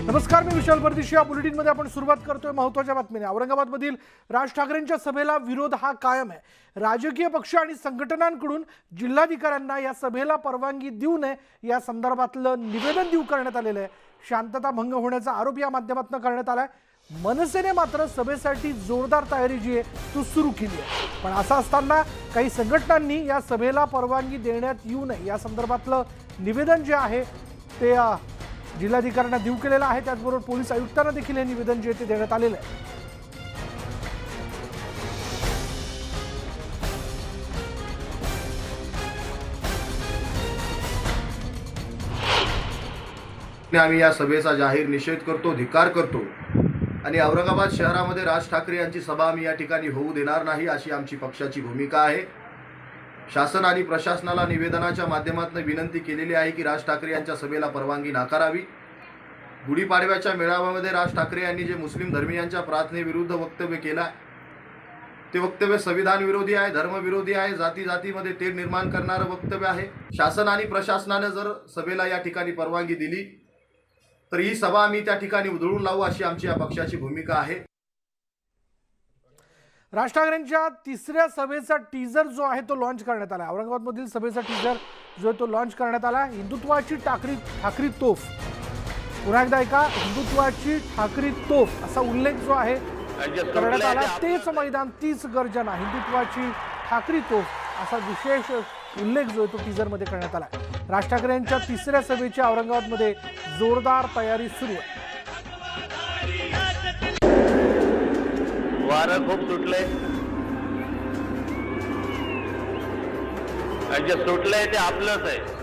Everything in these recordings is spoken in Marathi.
नमस्कार, मी विशाल परदेशी. या बुलेटिनमध्ये आपण सुरुवात करतोय महत्त्वाच्या बातमीने. औरंगाबादमधील राज ठाकरेंच्या सभेला विरोध हा कायम आहे. राजकीय पक्ष आणि संघटनांकडून जिल्हाधिकाऱ्यांना या सभेला परवानगी देऊ नये या संदर्भातलं निवेदन देऊ करण्यात आलेलं आहे. शांतता भंग होण्याचा आरोप या माध्यमातून करण्यात आलाय. मनसेने मात्र सभेसाठी जोरदार तयारी जी आहे ती सुरू केली आहे. पण असं असताना काही संघटनांनी या सभेला परवानगी देण्यात येऊ नये या संदर्भातलं निवेदन जे आहे ते जिल्हाधिकाऱ्यांना देऊ केलेलं आहे. त्याचबरोबर पोलीस आयुक्तांना देखील हे निवेदन जे ते देण्यात आलेलं आहे. आम्ही या सभेचा जाहीर निषेध करतो, धिक्कार करतो आणि औरंगाबाद शहरामध्ये राज ठाकरे यांची सभा आम्ही या ठिकाणी होऊ देणार नाही अशी आमची पक्षाची भूमिका आहे. शासन आणि प्रशासनाला निवेदनाच्या माध्यमातून विनंती केलेली आहे की राज ठाकरे यांच्या सभेला परवानगी नाकारावी. गुढीपाडव्याच्या मेळाव्यामध्ये राज ठाकरे यांनी जे मुस्लिम धर्मीयांच्या प्रार्थनेविरुद्ध वक्तव्य केलं ते वक्तव्य संविधान विरोधी आहे, धर्मविरोधी आहे, जातीमध्ये तेढ निर्माण करणारं वक्तव्य आहे. शासन आणि प्रशासनाने जर सभेला या ठिकाणी परवानगी दिली तर ही सभा आम्ही त्या ठिकाणी उधळून लावू अशी आमची या पक्षाची भूमिका आहे. राज ठाकरेंच्या तिसऱ्या सभेचा टीजर जो आहे तो लॉन्च करण्यात आला. औरंगाबादमधील सभेचा टीजर जो आहे तो लॉन्च करण्यात आला. हिंदुत्वाची ठाकरी तोफ, पुन्हा एकदा ऐका, हिंदुत्वाची ठाकरी तोफ असा उल्लेख जो आहे करण्यात आला. तेच मैदान, तीच गर्जना, हिंदुत्वाची ठाकरी तोफ असा विशेष उल्लेख जो आहे तो टीजर मध्ये करण्यात आला. राज ठाकरे यांच्या तिसऱ्या सभेच्या औरंगाबादमध्ये जोरदार तयारी सुरू आहे. वारं खूप सुटलंय, जे सुटलंय ते आपलंच आहे.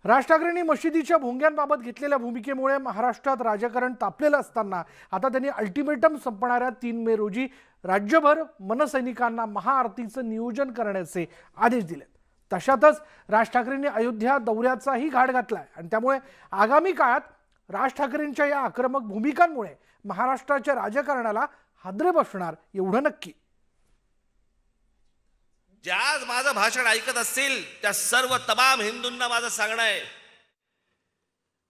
राज ठाकरेंनी मशिदीच्या भोंग्यांबाबत घेतलेल्या भूमिकेमुळे महाराष्ट्रात राजकारण तापलेलं असताना आता त्यांनी अल्टिमेटम संपणाऱ्या 3 मे रोजी राज्यभर मनसैनिकांना महाआरतीचं नियोजन करण्याचे आदेश दिले. तशातच राज ठाकरेंनी अयोध्या दौऱ्याचाही घाट घातलाय आणि त्यामुळे आगामी काळात राज ठाकरेंच्या या आक्रमक भूमिकांमुळे महाराष्ट्राच्या राजकारणाला हादरे बसणार एवढं नक्की. ज्या आज माझं भाषण ऐकत असतील त्या सर्व तमाम हिंदूंना माझं सांगणं आहे,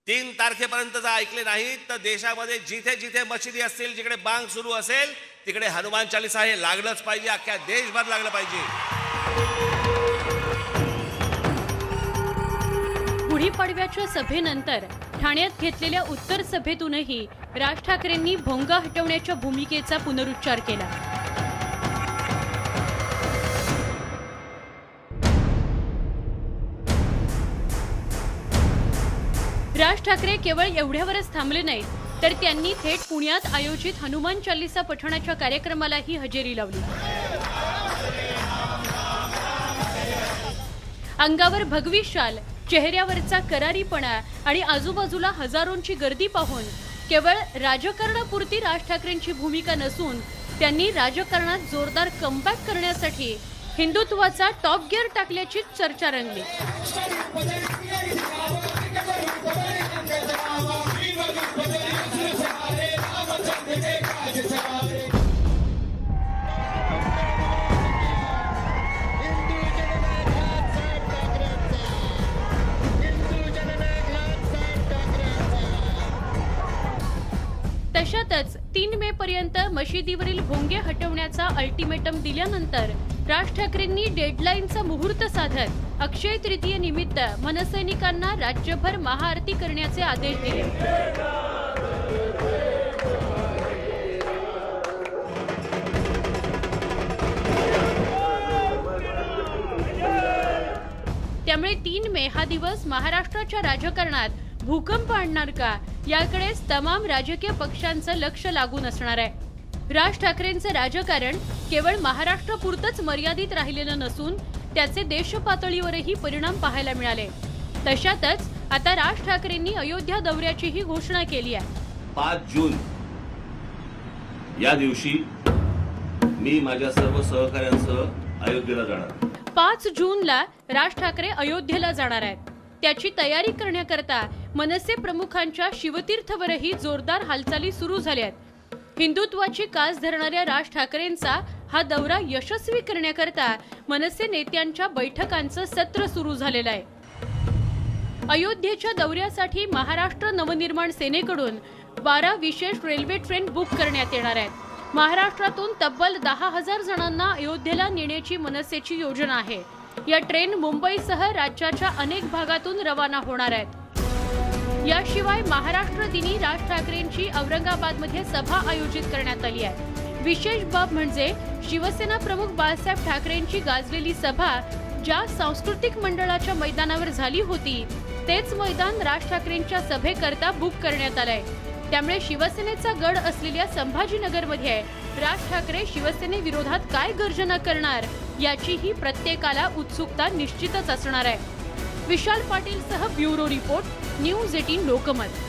3 तारखेपर्यंत जर ऐकले नाही तर देशामध्ये जिथे जिथे मशिदी असतील, जिकडे बांग सुरू असेल तिकडे हनुमान चालीसा हे लागलंच पाहिजे. अख्ख्या देशभर लागलं पाहिजे. गुढीपाडव्याच्या सभेनंतर ठाण्यात घेतलेल्या उत्तर सभेतूनही राज ठाकरेंनी भोंगा हटवण्याच्या भूमिकेचा पुनरुच्चार केला. राज ठाकरे केवळ एवढ्यावरच थांबले नाहीत तर त्यांनी थेट पुण्यात आयोजित हनुमान चालीसा पठणाच्या कार्यक्रमालाही हजेरी लावली. अंगावर भगवी शाल, चेहऱ्यावरचा करारीपणा आणि आजूबाजूला हजारोंची गर्दी पाहून केवळ राजकारणापुरती राज ठाकरेंची भूमिका नसून त्यांनी राजकारणात जोरदार कमबॅक करण्यासाठी हिंदुत्वाचा टॉप गिअर टाकल्याची चर्चा रंगली. तशातच 3 मे पर्यंत मशिदीवरील भोंगे हटवण्याचा अल्टिमेटम दिल्यानंतर राज ठाकरेंनी डेडलाईनचा मुहूर्त साधत अक्षय तृतीय निमित्त मनसैनिकांना राज्यभर महाआरती करण्याचे आदेश दिले. त्यामुळे 3 मे हा दिवस महाराष्ट्राच्या राजकारणात भूकंप आणणार का याकडेच तमाम राजकीय पक्षांचं लक्ष लागून असणार आहे. राज ठाकरेंचं राजकारण केवळ महाराष्ट्रापुरतच मर्यादित राहिलेलं नसून त्याचे देशपातळीवरही परिणाम पाहायला मिळाले. तशातच आता राज ठाकरेंनी अयोध्या दौऱ्याचीही घोषणा केली आहे. 5 जून या दिवशी मी माझ्या सर्व सहकाऱ्यांसह अयोध्येला जाणार. 5 जूनला राज ठाकरे अयोध्येला जाणार आहेत. त्याची तयारी करण्याकरता मनसे प्रमुखांच्या शिवतीर्थवरही जोरदार हालचाली सुरू झाल्यात। हिंदुत्वाची कास धरणाऱ्या राज ठाकरेंचा हा दौरा यशस्वी करण्याकरता मनसे नेत्यांच्या बैठकांचं सत्र सुरू झालेलं आहे। अयोध्येच्या दौऱ्यासाठी महाराष्ट्र नवनिर्माण सेनेकडून 12 विशेष रेल्वे ट्रेन बुक करण्यात येणार आहेत। महाराष्ट्रातून तब्बल 10,000 जणांना अयोध्येला नेण्याची मनसेची योजना आहे। या ट्रेन मुंबईसह राज्याच्या अनेक भागातून रवाना होणार आहेत। याशिवाय महाराष्ट्र दिनी राज ठाकरेंची औरंगाबादमध्ये सभा आयोजित करण्यात आली आहे। विशेष बाब म्हणजे शिवसेना प्रमुख बाळासाहेब ठाकरेंची गाजलेली सभा ज्या सांस्कृतिक मंडळाच्या मैदानावर झाली होती तेच मैदान राज ठाकरेंच्या सभेकरता बुक करण्यात आलंय। त्यामुळे शिवसेनेचा गड असलेल्या संभाजीनगरमध्ये राज ठाकरे शिवसेनेविरोधात काय गर्जना करणार याचीही प्रत्येकाला उत्सुकता निश्चितच असणार आहे। विशाल पाटीलसह ब्युरो रिपोर्ट, न्यूज 18 लोकमत।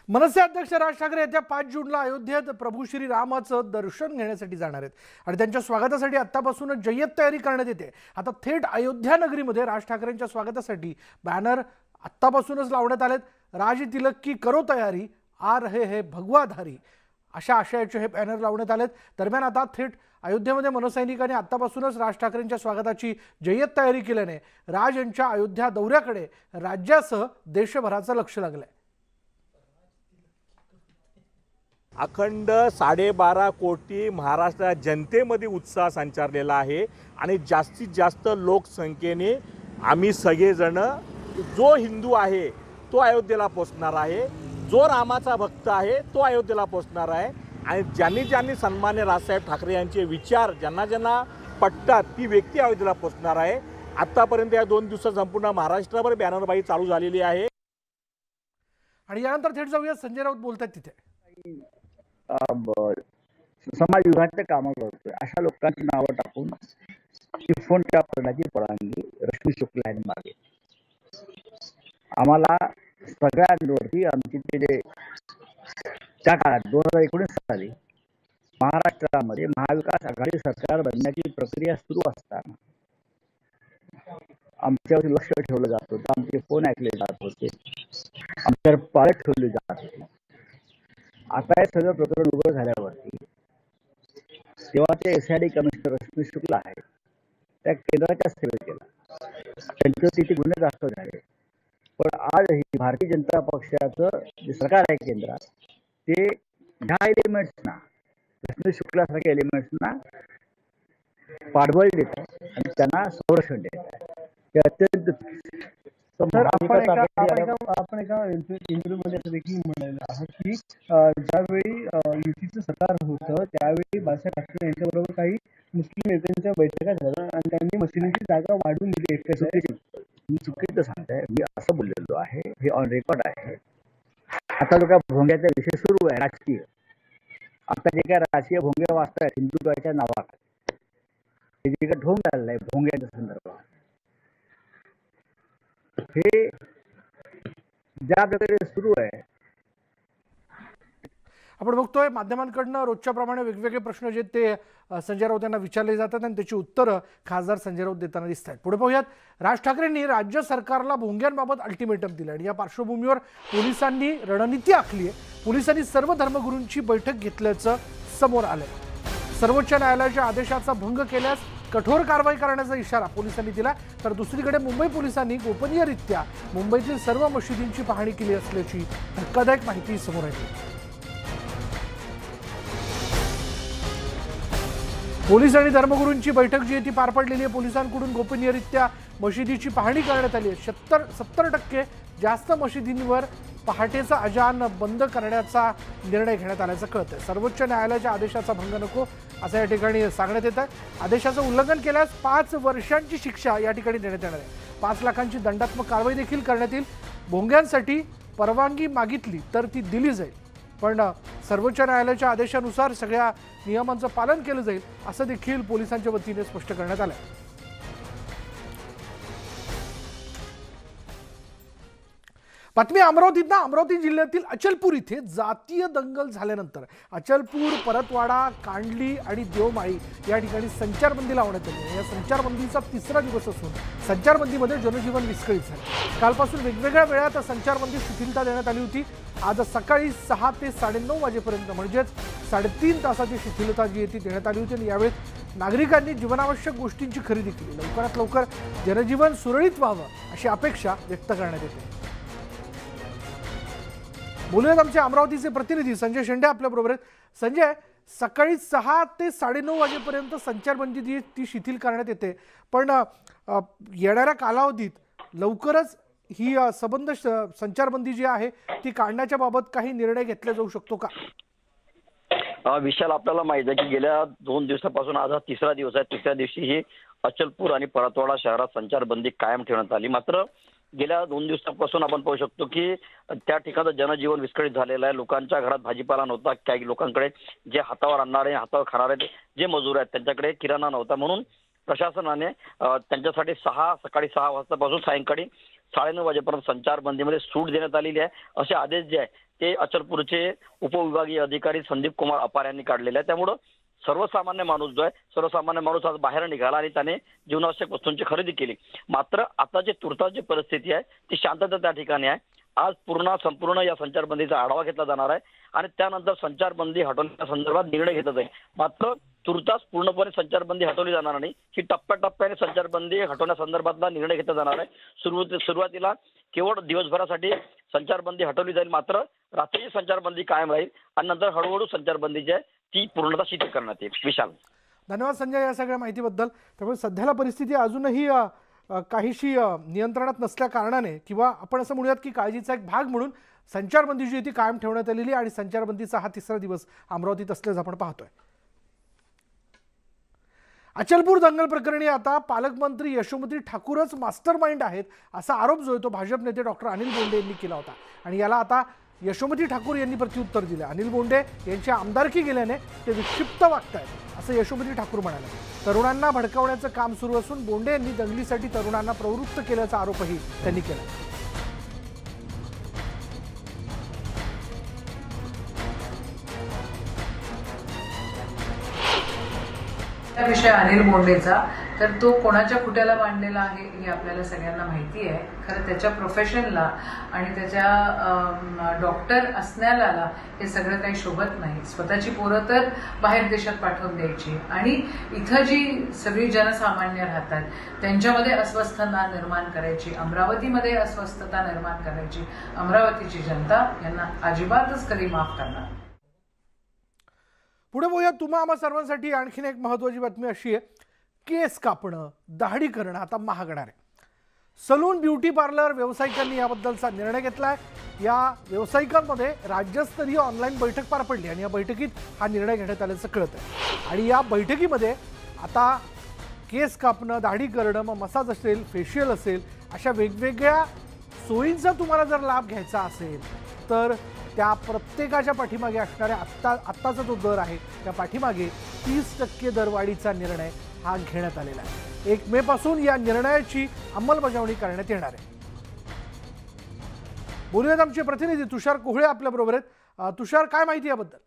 मनसे अध्यक्ष राज ठाकरे येत्या 5 जूनला अयोध्येत प्रभू श्री रामाचं दर्शन घेण्यासाठी जाणार आहेत आणि त्यांच्या स्वागतासाठी आत्तापासूनच जय्यत तयारी करण्यात येते। आता थेट अयोध्या नगरीमध्ये राज ठाकरेंच्या स्वागतासाठी बॅनर आत्तापासूनच लावण्यात आलेत। राज तिलक की करो तयारी, आ रहे है भगवाधारी, अशा आशयाचे हे बॅनर लावण्यात आलेत। दरम्यान आता थेट अयोध्येमध्ये मनसैनिकांनी आत्तापासूनच राज ठाकरेंच्या स्वागताची जय्यत तयारी केल्याने राज यांच्या अयोध्या दौऱ्याकडे राज्यासह देशभराचं लक्ष लागलंय। अखंड 12.5 कोटी महाराष्ट्र जनतेमध्ये उत्साह संचारलेला आहे आणि जास्तीत जास्त लोकसंख्येने आम्ही सगळेजण जो हिंदू आहे तो अयोध्येला पोहोचणार आहे, जो रामाचा भक्त आहे तो अयोध्येला पोहोचणार आहे आणि ज्यांनी ज्यांनी सन्मान्य राजसाहेब ठाकरे यांचे विचार ज्यांना ज्यांना पटतात ती व्यक्ती अयोध्येला पोहोचणार आहे। आतापर्यंत या 2 दिवसात संपूर्ण महाराष्ट्राभर बॅनरबाजी चालू झालेली आहे आणि यानंतर थेट जाऊया संजय राऊत बोलतात तिथे। समाज विभागाचे कामं करतोय अशा लोकांची नावं टाकून फोन टॅप करण्याची परवानगी रश्मी शुक्ला यांनी मागितली। आम्हाला सगळ्यांवरती आमची ते त्या काळात 2019 साली महाराष्ट्रामध्ये महाविकास आघाडी सरकार बनण्याची प्रक्रिया सुरू असताना आमच्यावर लक्ष ठेवलं जात होतं, आमचे फोन ऐकले जात होते, आमच्यावर पाळत ठेवली जात होती। आता हे सगळं प्रकरण उघड झाल्यावरती तेव्हाचे SID कमिशनर रश्मी शुक्ला आहे त्या केंद्राच्या सेवेत केला, त्यांच्यावर तिथे गुन्हे दाखल झाले। पण आजही भारतीय जनता पक्षाचं जे सरकार आहे केंद्रात ते ह्या एलिमेंट्सना रश्मी शुक्लासारख्या एलिमेंट्सना पाठबळ देत आहे आणि त्यांना संरक्षण देत आहे। ते अत्यंत आपण एका इंटरव्ह्यूमध्ये असं देखील म्हणालेलं आहे की ज्यावेळी युतीचं सरकार होतं त्यावेळी बाळासाहेब ठाकरे यांच्याबरोबर काही मुस्लिम नेत्यांच्या बैठका झाल्या आणि त्यांनी मशिदीची जागा वाढवून दिली। मी चुकीचं सांगताय, मी असं बोललेलो आहे, हे ऑन रेकॉर्ड आहे। आता जो काय भोंग्याचा विषय सुरू आहे राजकीय, आता जे काय राजकीय भोंगे वाचतायत हिंदुत्वाच्या नावात, हे जे काय ढोंग झालेलं आहे भोंग्याच्या संदर्भात, हे ज्या प्रकारे सुरू आहे आपण बघतोय माध्यमांकडनं रोजच्या प्रमाणे वेगवेगळे प्रश्न जे ते संजय राऊत यांना विचारले जातात आणि त्याची उत्तरं खासदार संजय राऊत देताना दिसत आहेत। पुढे पाहूयात, राज ठाकरेंनी राज्य सरकारला भोंग्यांबाबत अल्टिमेटम दिलं आणि या पार्श्वभूमीवर पोलिसांनी रणनीती आखली आहे। पोलिसांनी सर्व धर्मगुरूंची बैठक घेतल्याचं समोर आलंय। सर्वोच्च न्यायालयाच्या आदेशाचा भंग केल्यास कठोर कारवाई करण्याचा इशारा पोलिसांनी दिला, तर दुसरीकडे मुंबई पोलिसांनी गोपनीयरित्या मुंबईतील सर्व मशिदींची पाहणी केली असल्याची धक्कादायक माहिती समोर आली। पोलीस आणि धर्मगुरूंची बैठक जी आहे ती पार पडलेली आहे। पोलिसांकडून गोपनीयरित्या मशिदीची पाहणी करण्यात आली आहे। 70% जास्त मशिदींवर पहाटेचा अजान बंद करण्याचा निर्णय घेण्यात आल्याचं कळतंय। सर्वोच्च न्यायालयाच्या आदेशाचा भंग नको असं या ठिकाणी सांगण्यात येत आहे। आदेशाचं उल्लंघन केल्यास 5 वर्षांची शिक्षा या ठिकाणी देण्यात येणार आहे। 5 लाखांची दंडात्मक कारवाई देखील करण्यात येईल। भोंग्यांसाठी परवानगी मागितली तर ती दिली जाईल, पण सर्वोच्च न्यायालयाच्या आदेशानुसार सगळ्या नियमांचं पालन केलं जाईल असं देखील पोलिसांच्या वतीने स्पष्ट करण्यात आलं। बातमी अमरावतीत अमरावती जिल्ह्यातील अचलपूर इथे जातीय दंगल झाल्यानंतर अचलपूर, परतवाडा, कांडली आणि देवमाळी या ठिकाणी संचारबंदी लावण्यात आली आहे. या संचारबंदीचा तिसरा दिवस असून संचारबंदीमध्ये जनजीवन विस्कळीत झाले. कालपासून वेगवेगळ्या वेळात संचारबंदी शिथिलता देण्यात आली होती. आज सकाळी 6 ते 9:30 वाजेपर्यंत म्हणजेच 3.5 तासाची शिथिलता जी आहे ती देण्यात आली होती. आणि यावेळी नागरिकांनी जीवनावश्यक गोष्टींची खरेदी केली. लवकरात लवकर जनजीवन सुरळीत व्हावं अशी अपेक्षा व्यक्त करण्यात येते. बोलूयात आमचे अमरावतीचे प्रतिनिधी संजय शेंडे आपल्याबरोबर आहेत. संजय, सकाळी 6 ते 9:30 वाजेपर्यंत संचारबंदी जी ती शिथिल करण्यात येते, पण येणाऱ्या कालावधीत लवकरच ही सबंध संचारबंदी जी आहे ती काढण्याच्या बाबत काही निर्णय घेतला जाऊ शकतो का? विशाल, आपल्याला माहिती आहे की गेल्या 2 दिवसापासून आज हा तिसरा दिवस आहे. तिसऱ्या दिवशी ही अचलपूर आणि परतवाडा शहरात संचारबंदी कायम ठेवण्यात आली. मात्र गेल्या 2 दिवसापासून आपण पाहू शकतो की त्या ठिकाणचं जनजीवन विस्कळीत झालेलं आहे. लोकांच्या घरात भाजीपाला नव्हता. काही लोकांकडे जे हातावर आणणारे, हातावर खाणारे जे मजूर आहेत त्यांच्याकडे किराणा नव्हता. म्हणून प्रशासनाने त्यांच्यासाठी सकाळी 6 वाजतापासून सायंकाळी 9:30 वाजेपर्यंत संचारबंदीमध्ये सूट देण्यात आलेली आहे. असे आदेश जे आहे ते अचलपूरचे उपविभागीय अधिकारी संदीप कुमार अपार यांनी काढलेले आहे. त्यामुळं सर्वसामान्य माणूस आज बाहेर निघाला आणि त्याने जीवनावश्यक वस्तूंची खरेदी केली. मात्र आता जे तुर्तास जी परिस्थिती आहे ती शांतता त्या ठिकाणी आहे. आज संपूर्ण या संचारबंदीचा आढावा घेतला जाणार आहे आणि त्यानंतर संचारबंदी हटवण्यासंदर्भात निर्णय घेतला जाईल. मात्र तुर्तास पूर्णपणे संचारबंदी हटवली जाणार नाही. ही टप्प्याटप्प्याने संचारबंदी हटवण्यासंदर्भातला निर्णय घेतला जाणार आहे. सुरुवातीला केवळ दिवसभरासाठी संचारबंदी हटवली जाईल, मात्र रात्रीची संचारबंदी कायम राहील आणि नंतर हळूहळू संचारबंदी जी आहे ती पूर्णतः शिथिल करण्यात येईल. विशाल, धन्यवाद संजय या सगळ्या माहितीबद्दल. त्यामुळे सध्याला परिस्थिती अजूनही काहीशी नियंत्रणात नसल्या कारणाने किंवा आपण असं म्हणूयात की काळजीचा एक भाग म्हणून संचारबंदी जी ती कायम ठेवण्यात आलेली आणि संचारबंदीचा हा तिसरा दिवस अमरावतीत असल्याचं आपण पाहतोय. अचलपूर दंगल प्रकरणी आता पालकमंत्री यशोमती ठाकूरच मास्टर माइंड आहेत असा आरोप जो आहे तो भाजप नेते डॉक्टर अनिल बोंडे यांनी केला होता आणि याला आता यशोमती ठाकूर यांनी प्रत्युत्तर दिलं. अनिल बोंडे यांची आमदारकी गेल्याने ते विक्षिप्त वागतायत असं यशोमती ठाकूर म्हणाले. तरुणांना भडकवण्याचं काम सुरू असून बोंडे यांनी दंगलीसाठी तरुणांना प्रवृत्त केल्याचा आरोपही त्यांनी केला. विषय अनिल बोंडेचा, तर तो कोणाच्या खुट्याला मांडलेला आहे हे आपल्याला सगळ्यांना माहिती आहे. खरं त्याच्या प्रोफेशनला आणि त्याच्या डॉक्टर असण्याला हे सगळं काही शोभत नाही. स्वतःची पोरं तर बाहेर देशात पाठवून द्यायची आणि इथं जी सगळी जनसामान्य राहतात त्यांच्यामध्ये अस्वस्थता निर्माण करायची, अमरावतीमध्ये अस्वस्थता निर्माण करायची. अमरावतीची जनता यांना अजिबातच कधी माफ करणार. पुढे बोलूया तुम्हा आम्हा सर्वांसाठी आणखीन एक महत्त्वाची बातमी अशी आहे, केस कापणं, दाढी करणं आता महागणार आहे. सलून, ब्युटी पार्लर व्यावसायिकांनी याबद्दलचा निर्णय घेतला आहे. या व्यावसायिकांमध्ये राज्यस्तरीय ऑनलाईन बैठक पार पडली आणि या बैठकीत हा निर्णय घेण्यात आल्याचं कळत आहे. आणि या बैठकीमध्ये आता केस कापणं, दाढी करणं, मग मसाज असेल, फेशियल असेल, अशा वेगवेगळ्या सोयींचा तुम्हाला जर लाभ घ्यायचा असेल तर त्या प्रत्येकाच्या पाठीमागे असणाऱ्या आत्ताचा जो दर आहे त्या पाठीमागे 30% दरवाढीचा निर्णय हा घेण्यात आलेला आहे. 1 मे पासून या निर्णयाची अंमलबजावणी करण्यात येणार आहे. बोलूयात आमचे प्रतिनिधी तुषार कोहळे आपल्याबरोबर आहेत. तुषार, काय माहिती याबद्दल?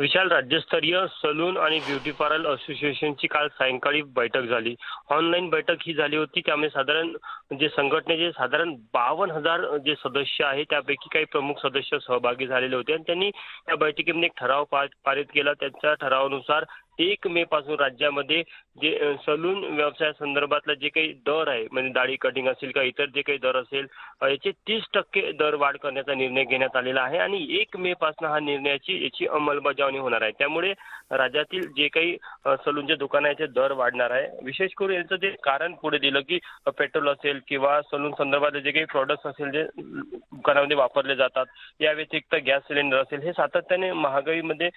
विशाल, राज्यस्तरीय सलून आणि ब्युटी पार्लर असोसिएशनची काल सायंकाळी बैठक झाली. ऑनलाईन बैठक ही झाली होती. त्यामुळे साधारण जे संघटनेचे साधारण 52,000 जे सदस्य आहेत त्यापैकी काही प्रमुख सदस्य सहभागी झालेले होते आणि त्यांनी या बैठकीमध्ये एक ठराव पारित केला. त्यांच्या ठरावानुसार 1 मे पासून राज्यामध्ये जे सलून व्यवसायासंदर्भातला जे काही दर आहे, म्हणजे दाढी कटिंग असेल किंवा इतर जे काही दर असेल याचे 30% दर वाढ करण्याचा निर्णय घेण्यात आलेला आहे आणि 1 मे पासून हा याची अंमलबजावणी होणार आहे. त्यामुळे राज्यातील जे काही सलूनचे दुकान आहे ते दर वाढणार आहे. विशेष करून याचं जे कारण पुढे दिलं की पेट्रोल असेल किंवा सलून संदर्भातले जे काही प्रोडक्ट्स असेल जे दुकानामध्ये वापरले जातात, या व्यतिरिक्त गॅस सिलेंडर असेल, हे सातत्याने महागाईमध्ये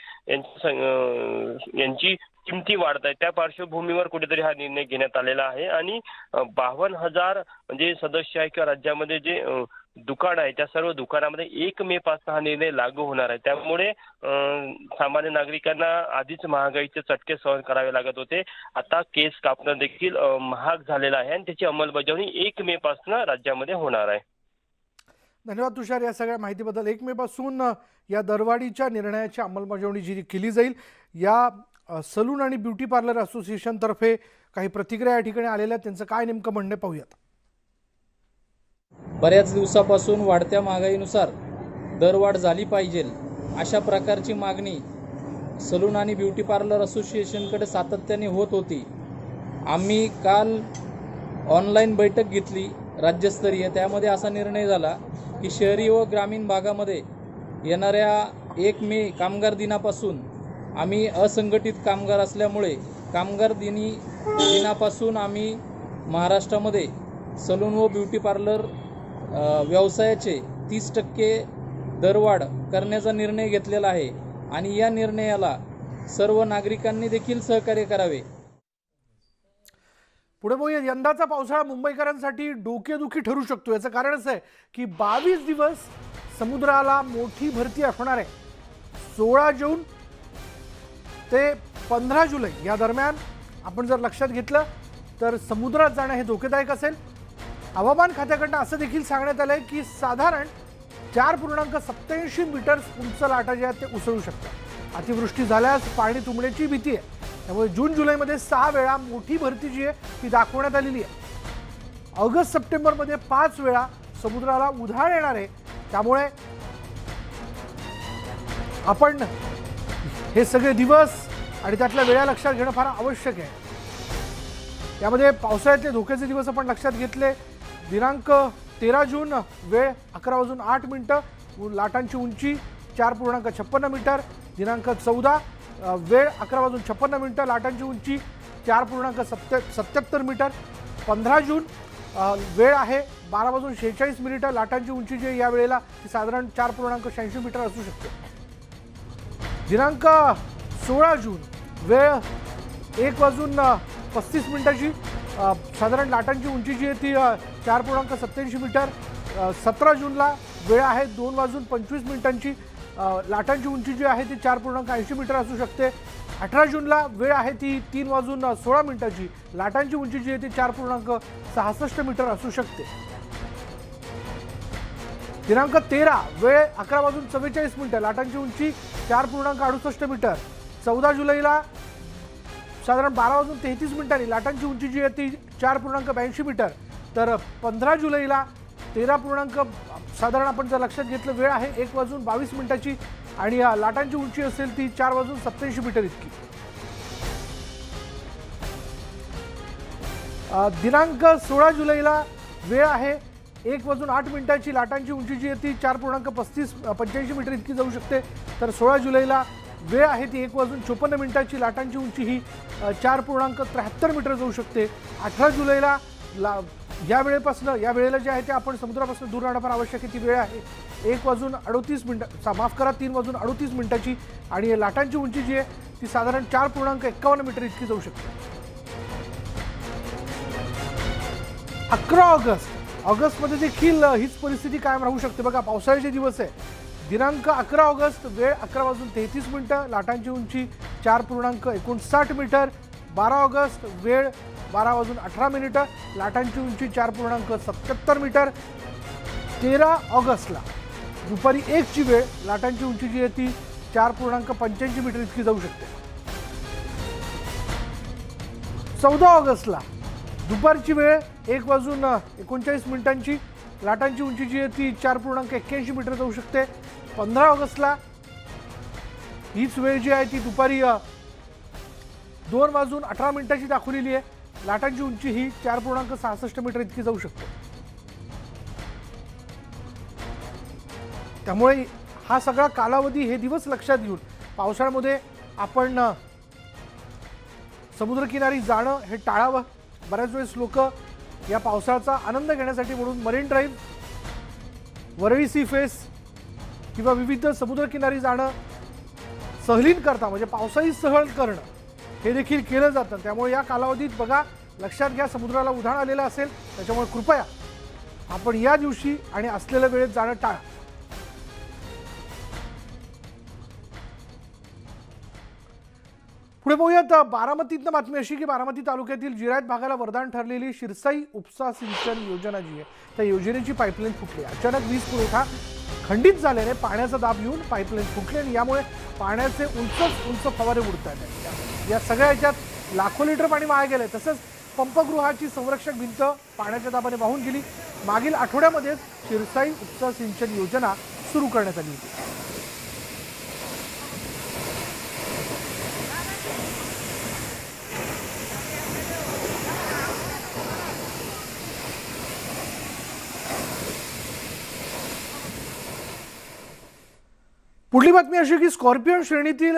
यांची किमती वाढत आहे. त्या पार्श्वभूमीवर कुठेतरी हा निर्णय घेण्यात आलेला आहे आणि 52,000 जे सदस्य आहे किंवा राज्यामध्ये जे दुकान आहे त्या सर्व दुकानामध्ये 1 मे पासून हा निर्णय लागू होणार आहे. त्यामुळे सामान्य नागरिकांना आधीच महागाईचे चटके सहन करावे लागत होते. आता केस कापणं देखील महाग झालेलं आहे आणि त्याची अंमलबजावणी 1 मे पासून राज्यामध्ये होणार आहे. धन्यवाद तुषार या सगळ्या माहितीबद्दल. 1 मे पासून या दरवाढीच्या निर्णयाची अंमलबजावणी जी केली जाईल, या सलून आणि ब्युटी पार्लर असोसिएशन तर्फे काही प्रतिक्रिया या ठिकाणी आलेल्या आहेत. त्यांचं काय नेमकं म्हणणं पाहूयात. बऱ्याच दिवसापासून वाढत्या महागाईनुसार दरवाढ झाली पाहिजे अशा प्रकारची मागणी सलून आणि ब्युटी पार्लर असोसिएशनकडे सातत्याने होत होती. आम्ही काल ऑनलाईन बैठक घेतली राज्यस्तरीय. त्यामध्ये असा निर्णय झाला की शहरी व ग्रामीण भागामध्ये येणाऱ्या 1 मे कामगार दिनापासून आम्ही असंघटित कामगार असल्यामुळे कामगार दिनापासून आम्ही महाराष्ट्रामध्ये सलून व ब्युटी पार्लर व्यवसायाचे 30% दरवाढ करण्याचा निर्णय घेतलेला आहे आणि या निर्णयाला सर्व नागरिकांनी देखील सहकार्य करावे. पुढे बघूया. यंदाचा पावसाळा मुंबईकरांसाठी डोकेदुखी ठरू शकतो. याचं कारण असं आहे की 22 दिवस समुद्राला मोठी भरती असणार आहे. 16 जून ते 15 जुलै या दरम्यान आपण जर लक्षात घेतलं तर समुद्रात जाणं हे धोकेदायक असेल. हवामान खात्याकडनं असं देखील सांगण्यात आलं आहे की साधारण 4.87 मीटर उंच लाटा ज्या आहेत ते उसळू शकतात. अतिवृष्टी झाल्यास पाणी तुंबण्याची भीती आहे. त्यामुळे जून जुलैमध्ये 6 वेळा मोठी भरती जी आहे ती दाखवण्यात आलेली आहे. ऑगस्ट सप्टेंबरमध्ये 5 वेळा समुद्राला उधाण येणार आहे. त्यामुळे आपण हे सगळे दिवस आणि त्यातल्या वेळा लक्षात घेणं फार आवश्यक आहे. यामध्ये पावसाळ्यातले धोक्याचे दिवस आपण लक्षात घेतले. दिनांक 13 जून वेळ 11:08, लाटांची उंची 4.56 मीटर. दिनांक 14 वेळ 11:56, लाटांची उंची 4.77 मीटर. 15 जून वेळ आहे 12:46, लाटांची उंची जी या वेळेला ती साधारण 4.86 मीटर असू शकते. दिनांक 16 जून वेळ 1:35 साधारण लाटांची उंची जी आहे ती 4.87 मीटर. 17 जूनला वेळ आहे 2:25, लाटांची उंची जी आहे ती 4.80 मीटर असू शकते. 18 जूनला वेळ आहे ती 3:16, लाटांची उंची जी आहे ती 4.66 मीटर असू शकते. दिनांक 13 वेळ 11:44, लाटांची उंची 4.68 मीटर. 14 जुलैला साधारण 12:33, लाटांची उंची जी आहे ती 4.82 मीटर. तर 15 जुलैला 13 साधारण आपण जर लक्षात घेतलं वेळ आहे 1:22 आणि लाटांची उंची असेल ती 4:87 मीटर इतकी. दिनांक 16 जुलैला वेळ आहे 1:08, लाटांची उंची जी आहे ती 4.85 मीटर इतकी जाऊ शकते. तर 16 जुलैला वेळ आहे ती 1:54, लाटांची उंची ही 4.73 मीटर जाऊ शकते. 18 जुलैला या वेळेला जे आहे ते आपण समुद्रापासून दूर राहणं फार आवश्यक आहे. ती वेळ आहे 1:38, माफ करा 3:38 आणि लाटांची उंची जी आहे ती साधारण 4.51 मीटर इतकी जाऊ शकते. 11 ऑगस्टमध्ये देखील हीच परिस्थिती कायम राहू शकते. बघा पावसाळ्याचे दिवस आहे. दिनांक 11 ऑगस्ट वेळ 11:33, लाटांची उंची 4.59 मीटर. 12 ऑगस्ट वेळ 12:18, लाटांची उंची 4.77 मीटर. 13 ऑगस्टला दुपारी 1ची वेळ, लाटांची उंची जी आहे ती 4.85 मीटर इतकी जाऊ शकते. 14 ऑगस्टला दुपारची वेळ 1:39, लाटांची उंची जी आहे ती 4.81 मीटर जाऊ शकते. 15 ऑगस्टला हीच वेळ जी आहे ती दुपारी 2:18 दाखवलेली आहे. लाटांची उंची ही 4.66 मीटर इतकी जाऊ शकते. त्यामुळे हा सगळा कालावधी हे दिवस लक्षात घेऊन पावसाळ्यामध्ये आपण समुद्रकिनारी जाणं हे टाळावं. बऱ्याच वेळेस लोक या पावसाळ्याचा आनंद घेण्यासाठी म्हणून Marine Drive, Worli sea face किंवा विविध समुद्रकिनारी जाणं सहलीन करता म्हणजे पावसाळी सहल करणं हे देखील केलं जातं. त्यामुळे या कालावधीत बघा लक्षात घ्या समुद्राला उधाण आलेलं असेल. त्याच्यामुळे कृपया आपण या दिवशी आणि असलेल्या वेळेत जाणं टाळा. पुढे पाहूयात बारामतीतनं बातमी अशी की बारामती तालुक्यातील जिरायत भागाला वरदान ठरलेली शिरसाई उपसा सिंचन योजना जी आहे त्या योजनेची पाईपलाईन फुटली. अचानक वीज पुरवठा खंडित झाल्याने पाण्याचा दाब येऊन पाईपलाईन फुटली आणि यामुळे पाण्याचे उंच फवारे उडत आहेत. या सगळ्या याच्यात लाखो लिटर पाणी वाया गेले. तसंच पंपगृहाची संरक्षक भिंत पाण्याच्या दाबाने वाहून गेली. मागील आठवड्यामध्ये शिरसाई उपसा सिंचन योजना सुरू करण्यात आली होती. पुढली बातमी अशी की स्कॉर्पियन श्रेणीतील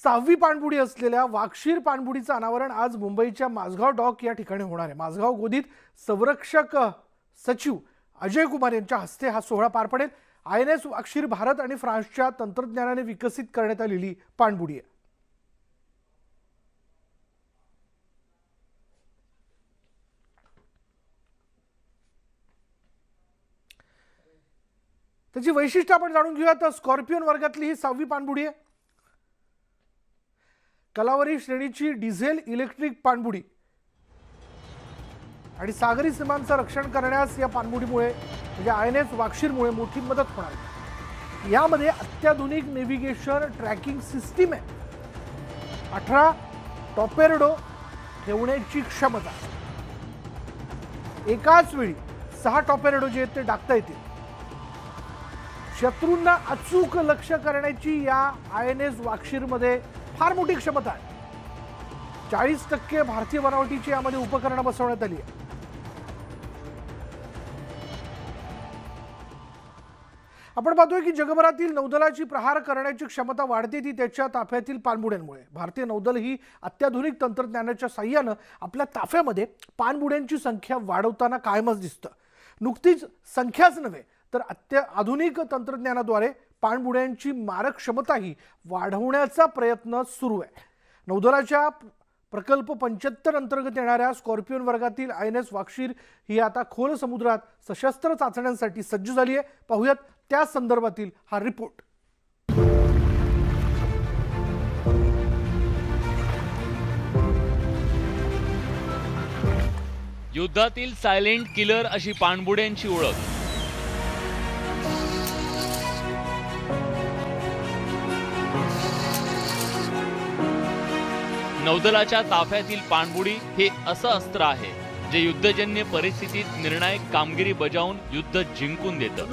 6वी पाणबुडी असलेल्या वाक्षीर पाणबुडीचं अनावरण आज मुंबईच्या माझगाव डॉक या ठिकाणी होणार आहे. माझगाव गोदीत संरक्षक सचिव अजय कुमार यांच्या हस्ते हा सोहळा पार पडेल. INS वाक्षीर भारत आणि फ्रान्सच्या तंत्रज्ञानाने विकसित करण्यात आलेली पाणबुडी आहे. त्याची वैशिष्ट्य आपण जाणून घेऊया. तर स्कॉर्पियन वर्गातली ही 6वी पाणबुडी आहे. कलावरी श्रेणीची डिझेल इलेक्ट्रिक पाणबुडी आणि सागरी सीमांचं रक्षण करण्यास या पाणबुडीमुळे म्हणजे INS वाक्षीरमुळे मोठी मदत होणार आहे. यामध्ये अत्याधुनिक नेव्हिगेशन ट्रॅकिंग सिस्टीम आहे. 18 टॉपेरडो ठेवण्याची क्षमता. एकाच वेळी 6 टॉपेरडो जे आहेत ते डागता येतील. शत्रूंना अचूक लक्ष्य करण्याची या INS वाक्षीरमध्ये फार मोठी क्षमता आहे. 40% भारतीय बनावटीची यामध्ये उपकरणं बसवण्यात आली आहे. आपण पाहतोय की जगभरातील नौदलाची प्रहार करण्याची क्षमता वाढते ती त्याच्या ताफ्यातील पाणबुड्यांमुळे. भारतीय नौदल ही अत्याधुनिक तंत्रज्ञानाच्या साह्यानं आपल्या ताफ्यामध्ये पाणबुड्यांची संख्या वाढवताना कायमच दिसतं. नुकतीच संख्याच नव्हे तर आधुनिक तंत्रज्ञानाद्वारे पाणबुड्यांची मारक क्षमताही वाढवण्याचा प्रयत्न सुरू आहे. नौदलाच्या प्रकल्प 75 अंतर्गत येणाऱ्या स्कॉर्पियन वर्गातील INS वाक्षीर ही आता खोल समुद्रात सशस्त्र चाचण्यांसाठी सज्ज झाली आहे. पाहूयात त्या संदर्भातील हा रिपोर्ट. युद्धातील सायलेंट किलर अशी पाणबुड्यांची ओळख. नौदलाच्या ताफ्यातील पाणबुडी हे असं अस्त्र आहे जे युद्धजन्य परिस्थितीत निर्णायक कामगिरी बजावून युद्ध जिंकून देतं.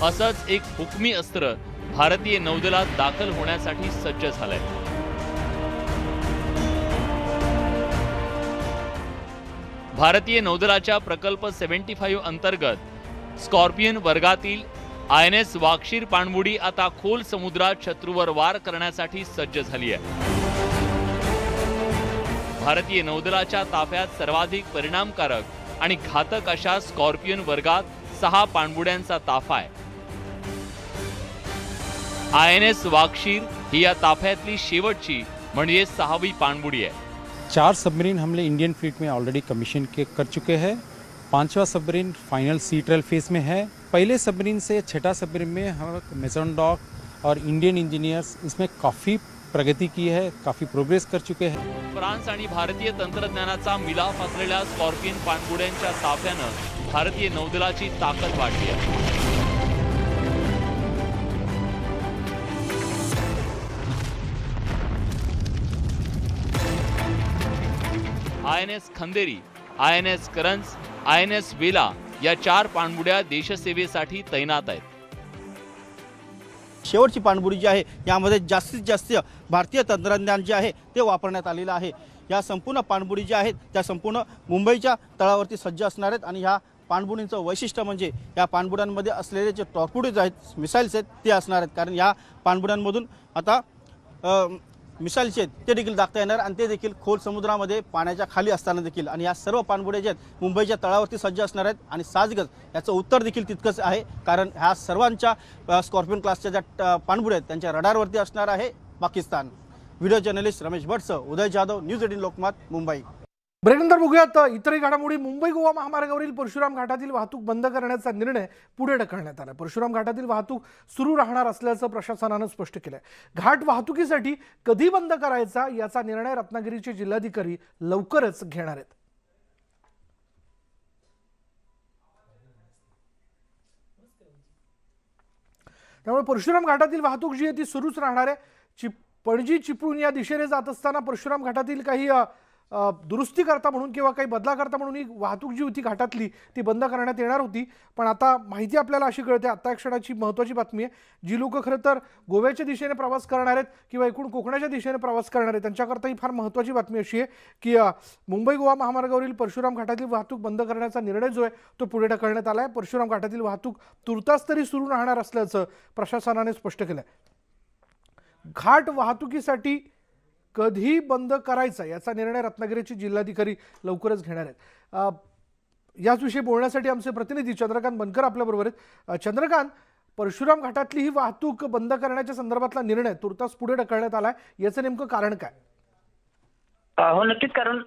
असंच एक हुकमी अस्त्र भारतीय नौदलात दाखल होण्यासाठी सज्ज झालंय. भारतीय नौदलाच्या प्रकल्प 75 अंतर्गत स्कॉर्पियन वर्गातील INS वाक्षीर पाणबुडी आता खोल समुद्रात शत्रूवर वार करण्यासाठी सज्ज झाली आहे. भारतीय नौदलाच्या ताफ्यात सर्वाधिक परिणामकारक आणि घातक अशा स्कॉर्पियन वर्गात 6 पाणबुड्यांचा ताफा आहे. INS वाक्षीर ही या ताफ्यातली शेवटची म्हणजे 6वी पाणबुडी आहे. 4 सबमरीन हमले इंडियन फ्लीट में ऑलरेडी कमीशन कर चुके हैं. 5वां submarine final sea trial phase में है. पहले सबमरीन से 6ठा सबमरीन में हम मेजॉन डॉक और इंडियन इंजीनियर्स इसमें काफ़ी प्रगति की है, काफ़ी प्रोग्रेस कर चुके हैं. फ्रान्स आणि भारतीय तंत्रज्ञानाचा मिलाफ असलेल्या स्कॉर्पियन पाणबुड्यांच्या ताफ्यानं भारतीय नौदलाची ताकद वाढली आहे. INS खंदेरी, INS करंज, INS वेला या 4 पाणबुड्या देशसेवेसाठी तैनात आहेत. शेवटची पाणबुडी जी आहे यामध्ये जास्तीत जास्त भारतीय तंत्रज्ञान जे आहे ते वापरण्यात आलेलं आहे. या संपूर्ण पाणबुडी ज्या आहेत त्या संपूर्ण मुंबईच्या तळावरती सज्ज असणार आहेत आणि ह्या पाणबुडींचं वैशिष्ट्य म्हणजे या पाणबुड्यांमध्ये असलेले जे टॉर्पिडोज आहेत, मिसाईल्स आहेत ते असणार आहेत. कारण या पाणबुड्यांमधून आता मिसाईल्स आहेत ते देखील दाखता येणार आणि ते देखील खोल समुद्रामध्ये पाण्याच्या खाली असताना देखील. आणि या सर्व पाणबुड्या जे आहेत मुंबईच्या तळावरती सज्ज असणार आहेत आणि साहजिकच याचं उत्तर देखील तितकंच आहे कारण ह्या सर्वांच्या स्कॉर्पियन क्लासच्या ज्या पाणबुड्या आहेत त्यांच्या रडारवरती असणार आहे पाकिस्तान. व्हिडिओ जर्नलिस्ट रमेश भटसह उदय जाधव, न्यूज 18 लोकमत, मुंबई. ब्रेकनंतर बघूयात इतरही घडामोडी. मुंबई गोवा महामार्गावरील परशुराम घाटातील वाहतूक बंद करण्याचा निर्णय पुढे ढकलण्यात आला. परशुराम घाटातील वाहतूक सुरू राहणार असल्याचं प्रशासनानं स्पष्ट केलंय. घाट वाहतुकीसाठी कधी बंद करायचा याचा निर्णय रत्नागिरीचे जिल्हाधिकारी लवकरच घेणार आहेत. त्यामुळे परशुराम घाटातील वाहतूक जी आहे ती सुरूच राहणार आहे. पणजी चिपळूण या दिशेने जात असताना परशुराम घाटातील काही दुरुस्ती करता म्हणून किंवा काही बदला करता म्हणून ही वाहतूक जी होती घाटातली ती बंद करण्यात येणार होती. पण आता माहिती आपल्याला अशी कळते, आता एक क्षणाची महत्त्वाची बातमी आहे, जी लोक खरं तर गोव्याच्या दिशेने प्रवास करणार आहेत किंवा एकूण कोकणाच्या दिशेने प्रवास करणार आहेत त्यांच्याकरता ही फार महत्त्वाची बातमी अशी आहे की मुंबई गोवा महामार्गावरील परशुराम घाटातील वाहतूक बंद करण्याचा निर्णय जो आहे तो पुढे ढकलण्यात आला आहे. परशुराम घाटातील वाहतूक तुर्तास तरी सुरू राहणार असल्याचं प्रशासनाने स्पष्ट केलं आहे. घाट वाहतुकीसाठी कधी बंद करायचा याचा निर्णय रत्नागिरीचे जिल्हाधिकारी लवकरच घेणार आहेत. याच विषयी बोलण्यासाठी आमचे प्रतिनिधी चंद्रकांत बनकर आपल्याबरोबर आहेत. चंद्रकांत, परशुराम घाटातली ही वाहतूक बंद करण्याच्या संदर्भातला निर्णय तुर्तास पुढे ढकलण्यात आलाय, याचं नेमकं कारण काय? हो, नक्कीच. कारण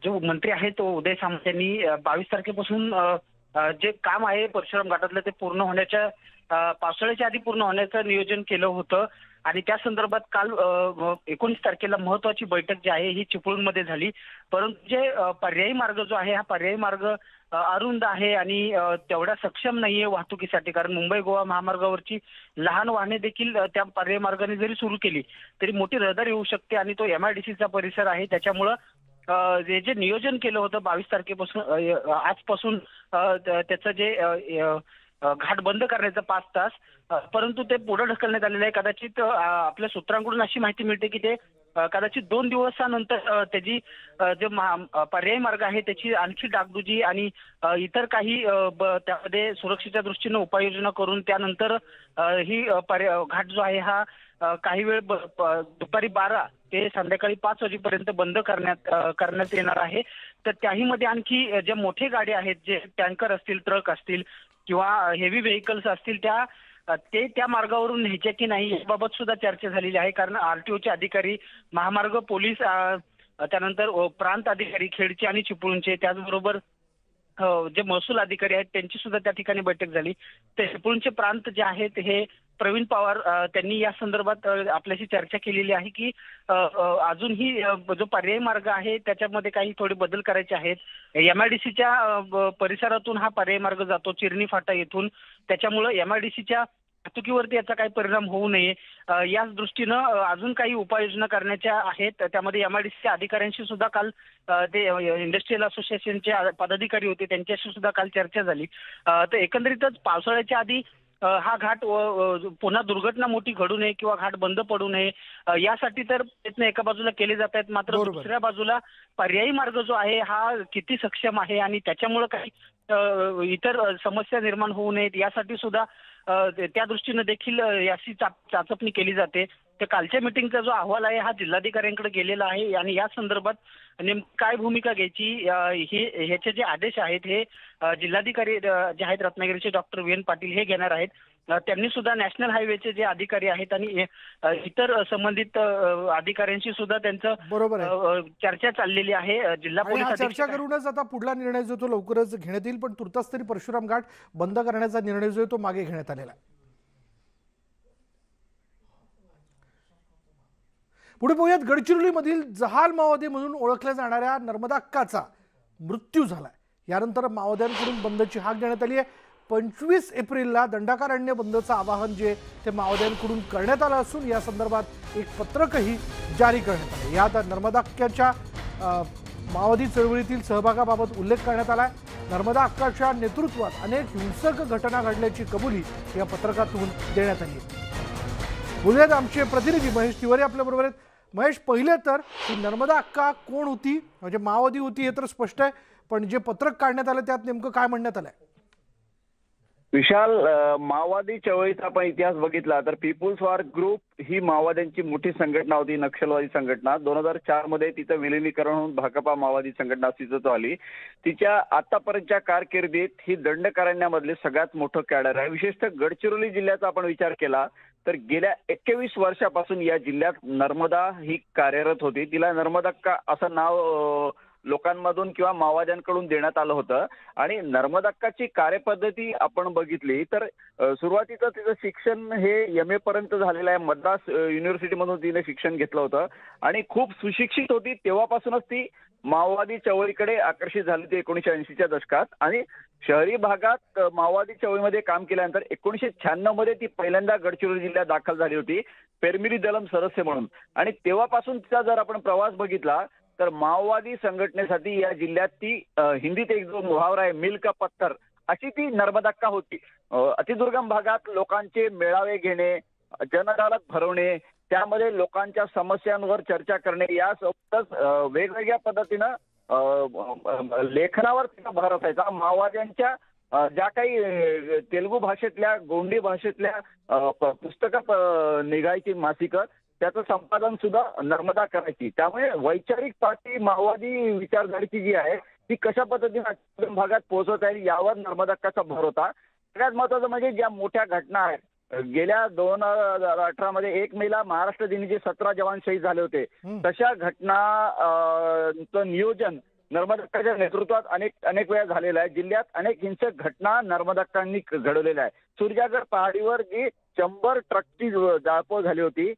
जो मंत्री आहे तो उदय सामंत यांनी 22 तारखेपासून जे काम आहे परशुराम घाटातलं ते पूर्ण होण्याच्या पावसाळ्याच्या आधी पूर्ण होण्याचं नियोजन केलं होतं आणि त्या संदर्भात काल 19 तारखेला महत्वाची बैठक जी आहे ही चिपळूणमध्ये झाली. परंतु जे पर्यायी मार्ग जो आहे हा पर्यायी मार्ग अरुंद आहे आणि तेवढा सक्षम नाहीये वाहतुकीसाठी. कारण मुंबई गोवा महामार्गावरची लहान वाहने देखील त्या पर्यायी मार्गाने जरी सुरू केली तरी मोठी रहदारी येऊ शकते आणि तो MIDCचा परिसर आहे. त्याच्यामुळं जे नियोजन केलं होतं 22 तारखेपासून आजपासून त्याचं जे घाट बंद करण्याचं 5 तास, परंतु ते पुढे ढकलण्यात आलेलं आहे. कदाचित आपल्या सूत्रांकडून अशी माहिती मिळते की ते कदाचित 2 दिवसानंतर त्याची जे पर्यायी मार्ग आहे त्याची आणखी डागडुजी आणि इतर काही त्यामध्ये सुरक्षेच्या दृष्टीने उपाययोजना करून त्यानंतर ही घाट जो आहे हा काही वेळ दुपारी 12 ते संध्याकाळी 5 वाजेपर्यंत बंद करण्यात येणार आहे. तर त्याही मध्ये आणखी जे मोठे गाडी आहेत, जे टँकर असतील, ट्रक असतील किंवा हेवी व्हेकल्स असतील त्या मार्गावरून न्यायचे की नाही याबाबत सुद्धा चर्चा झालेली आहे. कारण RTOचे अधिकारी, महामार्ग पोलीस, त्यानंतर प्रांत अधिकारी खेडचे आणि चिपळूणचे, त्याचबरोबर जे महसूल अधिकारी आहेत त्यांची सुद्धा त्या ठिकाणी बैठक झाली. ते चिपळूणचे प्रांत जे आहेत हे प्रवीण पवार त्यांनी या संदर्भात आपल्याशी चर्चा केलेली आहे की अजूनही जो पर्यायी मार्ग आहे त्याच्यामध्ये काही थोडे बदल करायचे आहेत. MIDCच्या परिसरातून हा पर्यायी मार्ग जातो चिरणी फाटा येथून, त्याच्यामुळे MIDCच्या वाहतुकीवरती याचा काही परिणाम होऊ नये याच दृष्टीनं अजून काही उपाययोजना करण्याच्या आहेत. त्यामध्ये MIDCच्या अधिकाऱ्यांशी सुद्धा काल ते इंडस्ट्रियल असोसिएशनचे पदाधिकारी होते त्यांच्याशी सुद्धा काल चर्चा झाली. तर एकंदरीतच पावसाळ्याच्या आधी हा घाट पुन्हा दुर्घटना मोठी घडू नये किंवा घाट बंद पडू नये यासाठी तर प्रयत्न एका बाजूला केले जात आहेत. मात्र दुसऱ्या बाजूला पर्यायी मार्ग जो आहे हा किती सक्षम आहे आणि त्याच्यामुळे काही इतर समस्या निर्माण होऊ नयेत यासाठी सुद्धा त्या दृष्टीने देखील याची चाचपणी केली जाते. तर कालच्या मिटिंगचा जो अहवाल आहे हा जिल्हाधिकाऱ्यांकडे गेलेला आहे आणि या संदर्भात नेमकी काय भूमिका घ्यायची ह्याचे जे आदेश आहेत हे जिल्हाधिकारी जे आहेत रत्नागिरीचे डॉक्टर VN पाटील हे घेणार आहेत. त्यांनी सुद्धा नॅशनल हायवेचे जे अधिकारी आहेत आणि इतर संबंधित अधिकाऱ्यांशी सुद्धा त्यांचं बरोबर आहे चर्चा चाललेली आहे. जिल्हा पोलीस चर्चा करूनच आता पुढला निर्णय जो तो लवकरच घेण्यात येईल. पण तुर्तास तरी परशुराम घाट बंद करण्याचा निर्णय जो आहे तो मागे घेण्यात आलेला आहे. पुढे पाहूयात, गडचिरोलीमधील जहाल माओवादी म्हणून ओळखल्या जाणाऱ्या नर्मदा अक्काचा मृत्यू झालाय. यानंतर माओवाद्यांकडून बंदची हाक देण्यात आली आहे. 25 एप्रिलला दंडाकारण्य बंदचं आवाहन जे ते माओवाद्यांकडून करण्यात आलं असून या संदर्भात एक पत्रकही जारी करण्यात आलं. यात नर्मदा अक्काच्या माओवादी चळवळीतील सहभागाबाबत उल्लेख करण्यात आलाय. नर्मदा अक्काच्या नेतृत्वात अनेक हिंसक घटना घडल्याची कबुली या पत्रकातून देण्यात आली. बोलूयात आमचे प्रतिनिधी महेश तिवारी आपल्याबरोबर आहेत. महेश, पहिले तर ही नर्मदा अक्का कोण होती, म्हणजे माओवादी होती हे तर स्पष्ट आहे, पण जे पत्रक काढण्यात आलं त्यात नेमकं काय म्हणण्यात आलंय? विशाल, माओवादी चळवळीचा आपण इतिहास बघितला तर पीपुल्स वॉर ग्रुप ही माओवाद्यांची मोठी संघटना होती, नक्षलवादी संघटना. 2004 मध्ये तिचं विलिनीकरण होऊन भाकपा माओवादी संघटना अस्तित्वात आली. तिच्या आतापर्यंतच्या कारकिर्दीत ही दंडकारण्यामधले सगळ्यात मोठं कॅडर आहे. विशेषतः गडचिरोली जिल्ह्याचा आपण विचार केला तर गेल्या 21 वर्षापासून या जिल्ह्यात नर्मदा ही कार्यरत होती. तिला नर्मदक्का असं नाव लोकांमधून किंवा माओवाद्यांकडून देण्यात आलं होतं. आणि नर्मदक्काची कार्यपद्धती आपण बघितली तर सुरुवातीचं तिचं शिक्षण हे MA पर्यंत झालेलं आहे. मद्रास युनिव्हर्सिटीमधून तिने शिक्षण घेतलं होतं आणि खूप सुशिक्षित होती. तेव्हापासूनच ती माओवादी चळवळीकडे आकर्षित झाली होती 1980च्या दशकात. आणि शहरी भागात माओवादी चळवळीमध्ये काम केल्यानंतर 1996 मध्ये ती पहिल्यांदा गडचिरोली जिल्ह्यात दाखल झाली होती पेरमिरी दलम सदस्य म्हणून. आणि तेव्हापासून तिचा जर आपण प्रवास बघितला तर माओवादी संघटनेसाठी या जिल्ह्यात ती हिंदीत एक जो मुहावरा आहे मिल का पत्थर अशी ती नर्मदक्का होती. अतिदुर्गम भागात लोकांचे मेळावे घेणे, जनअदालत भरवणे, त्यामध्ये लोकांच्या समस्यांवर चर्चा करणे, यासोबतच वेगवेगळ्या पद्धतीनं लेखनावर तिचा भर असायचा. माओवाद्यांच्या ज्या काही तेलुगू भाषेतल्या, गोंडी भाषेतल्या पुस्तकं निघायची मासिकं, त्याचं संपादन सुद्धा नर्मदा करायची. त्यामुळे वैचारिक पातळी माओवादी विचारधारेची जी आहे ती कशा पद्धतीने भागात पोहोचवता येईल यावर नर्मदक्काचा भर होता. सगळ्यात महत्वाचं म्हणजे ज्या मोठ्या घटना आहेत, गेल्या 2018 मध्ये 1 मेला महाराष्ट्र दिनी 17 जवान शहीद झाले होते, तशा घटनांचं नियोजन नर्मदक्काच्या नेतृत्वात अनेक वेळा झालेलं आहे. जिल्ह्यात अनेक हिंसक घटना नर्मदक्कांनी घडवलेल्या आहे. सुरजागड पहाडीवर जी 100 ट्रकची जाळपोळ झाली होती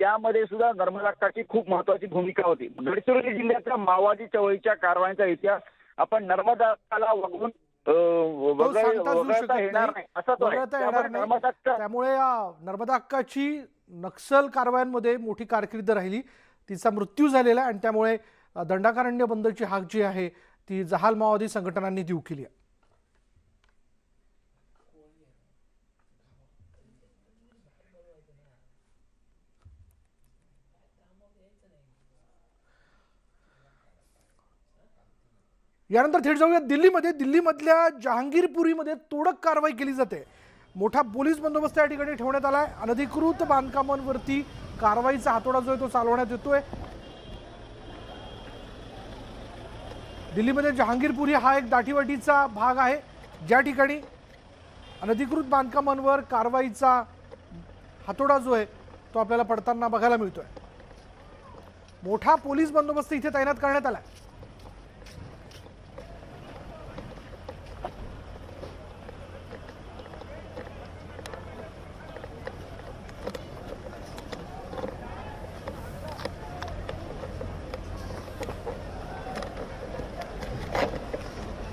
त्यामध्ये सुद्धा नर्मदक्काची खूप महत्वाची भूमिका होती. गडचिरोली जिल्ह्याच्या माओवादी चळवळीच्या कारवायांचा इतिहास आपण नर्मदक्काला वगळून वगळता येणार नाही असा तो आहे. त्यामुळे या नर्मदक्काची नक्षल कारवायांमध्ये मोठी कारकीर्द राहिली. तिचा मृत्यू झालेला आहे आणि त्यामुळे दंडाकारण्य बंदची हाक जी आहे ती जहाल माओवादी संघटनांनी देऊ केली आहे. यानंतर थेट जाऊया दिल्लीमध्ये. दिल्लीमधल्या जहांगीरपुरीमध्ये तोडक कारवाई केली जाते. मोठा पोलीस बंदोबस्त या ठिकाणी ठेवण्यात आलाय. अनधिकृत बांधकामांवरती कारवाईचा हातोडा जो आहे तो चालवण्यात येतोय. दिल्लीमध्ये जहांगीरपुरी हा एक दाटीवाटीचा भाग आहे ज्या ठिकाणी अनधिकृत बांधकामांवर कारवाईचा हातोडा जो आहे तो आपल्याला पडताना बघायला मिळतोय. मोठा पोलीस बंदोबस्त इथे तैनात करण्यात आलाय.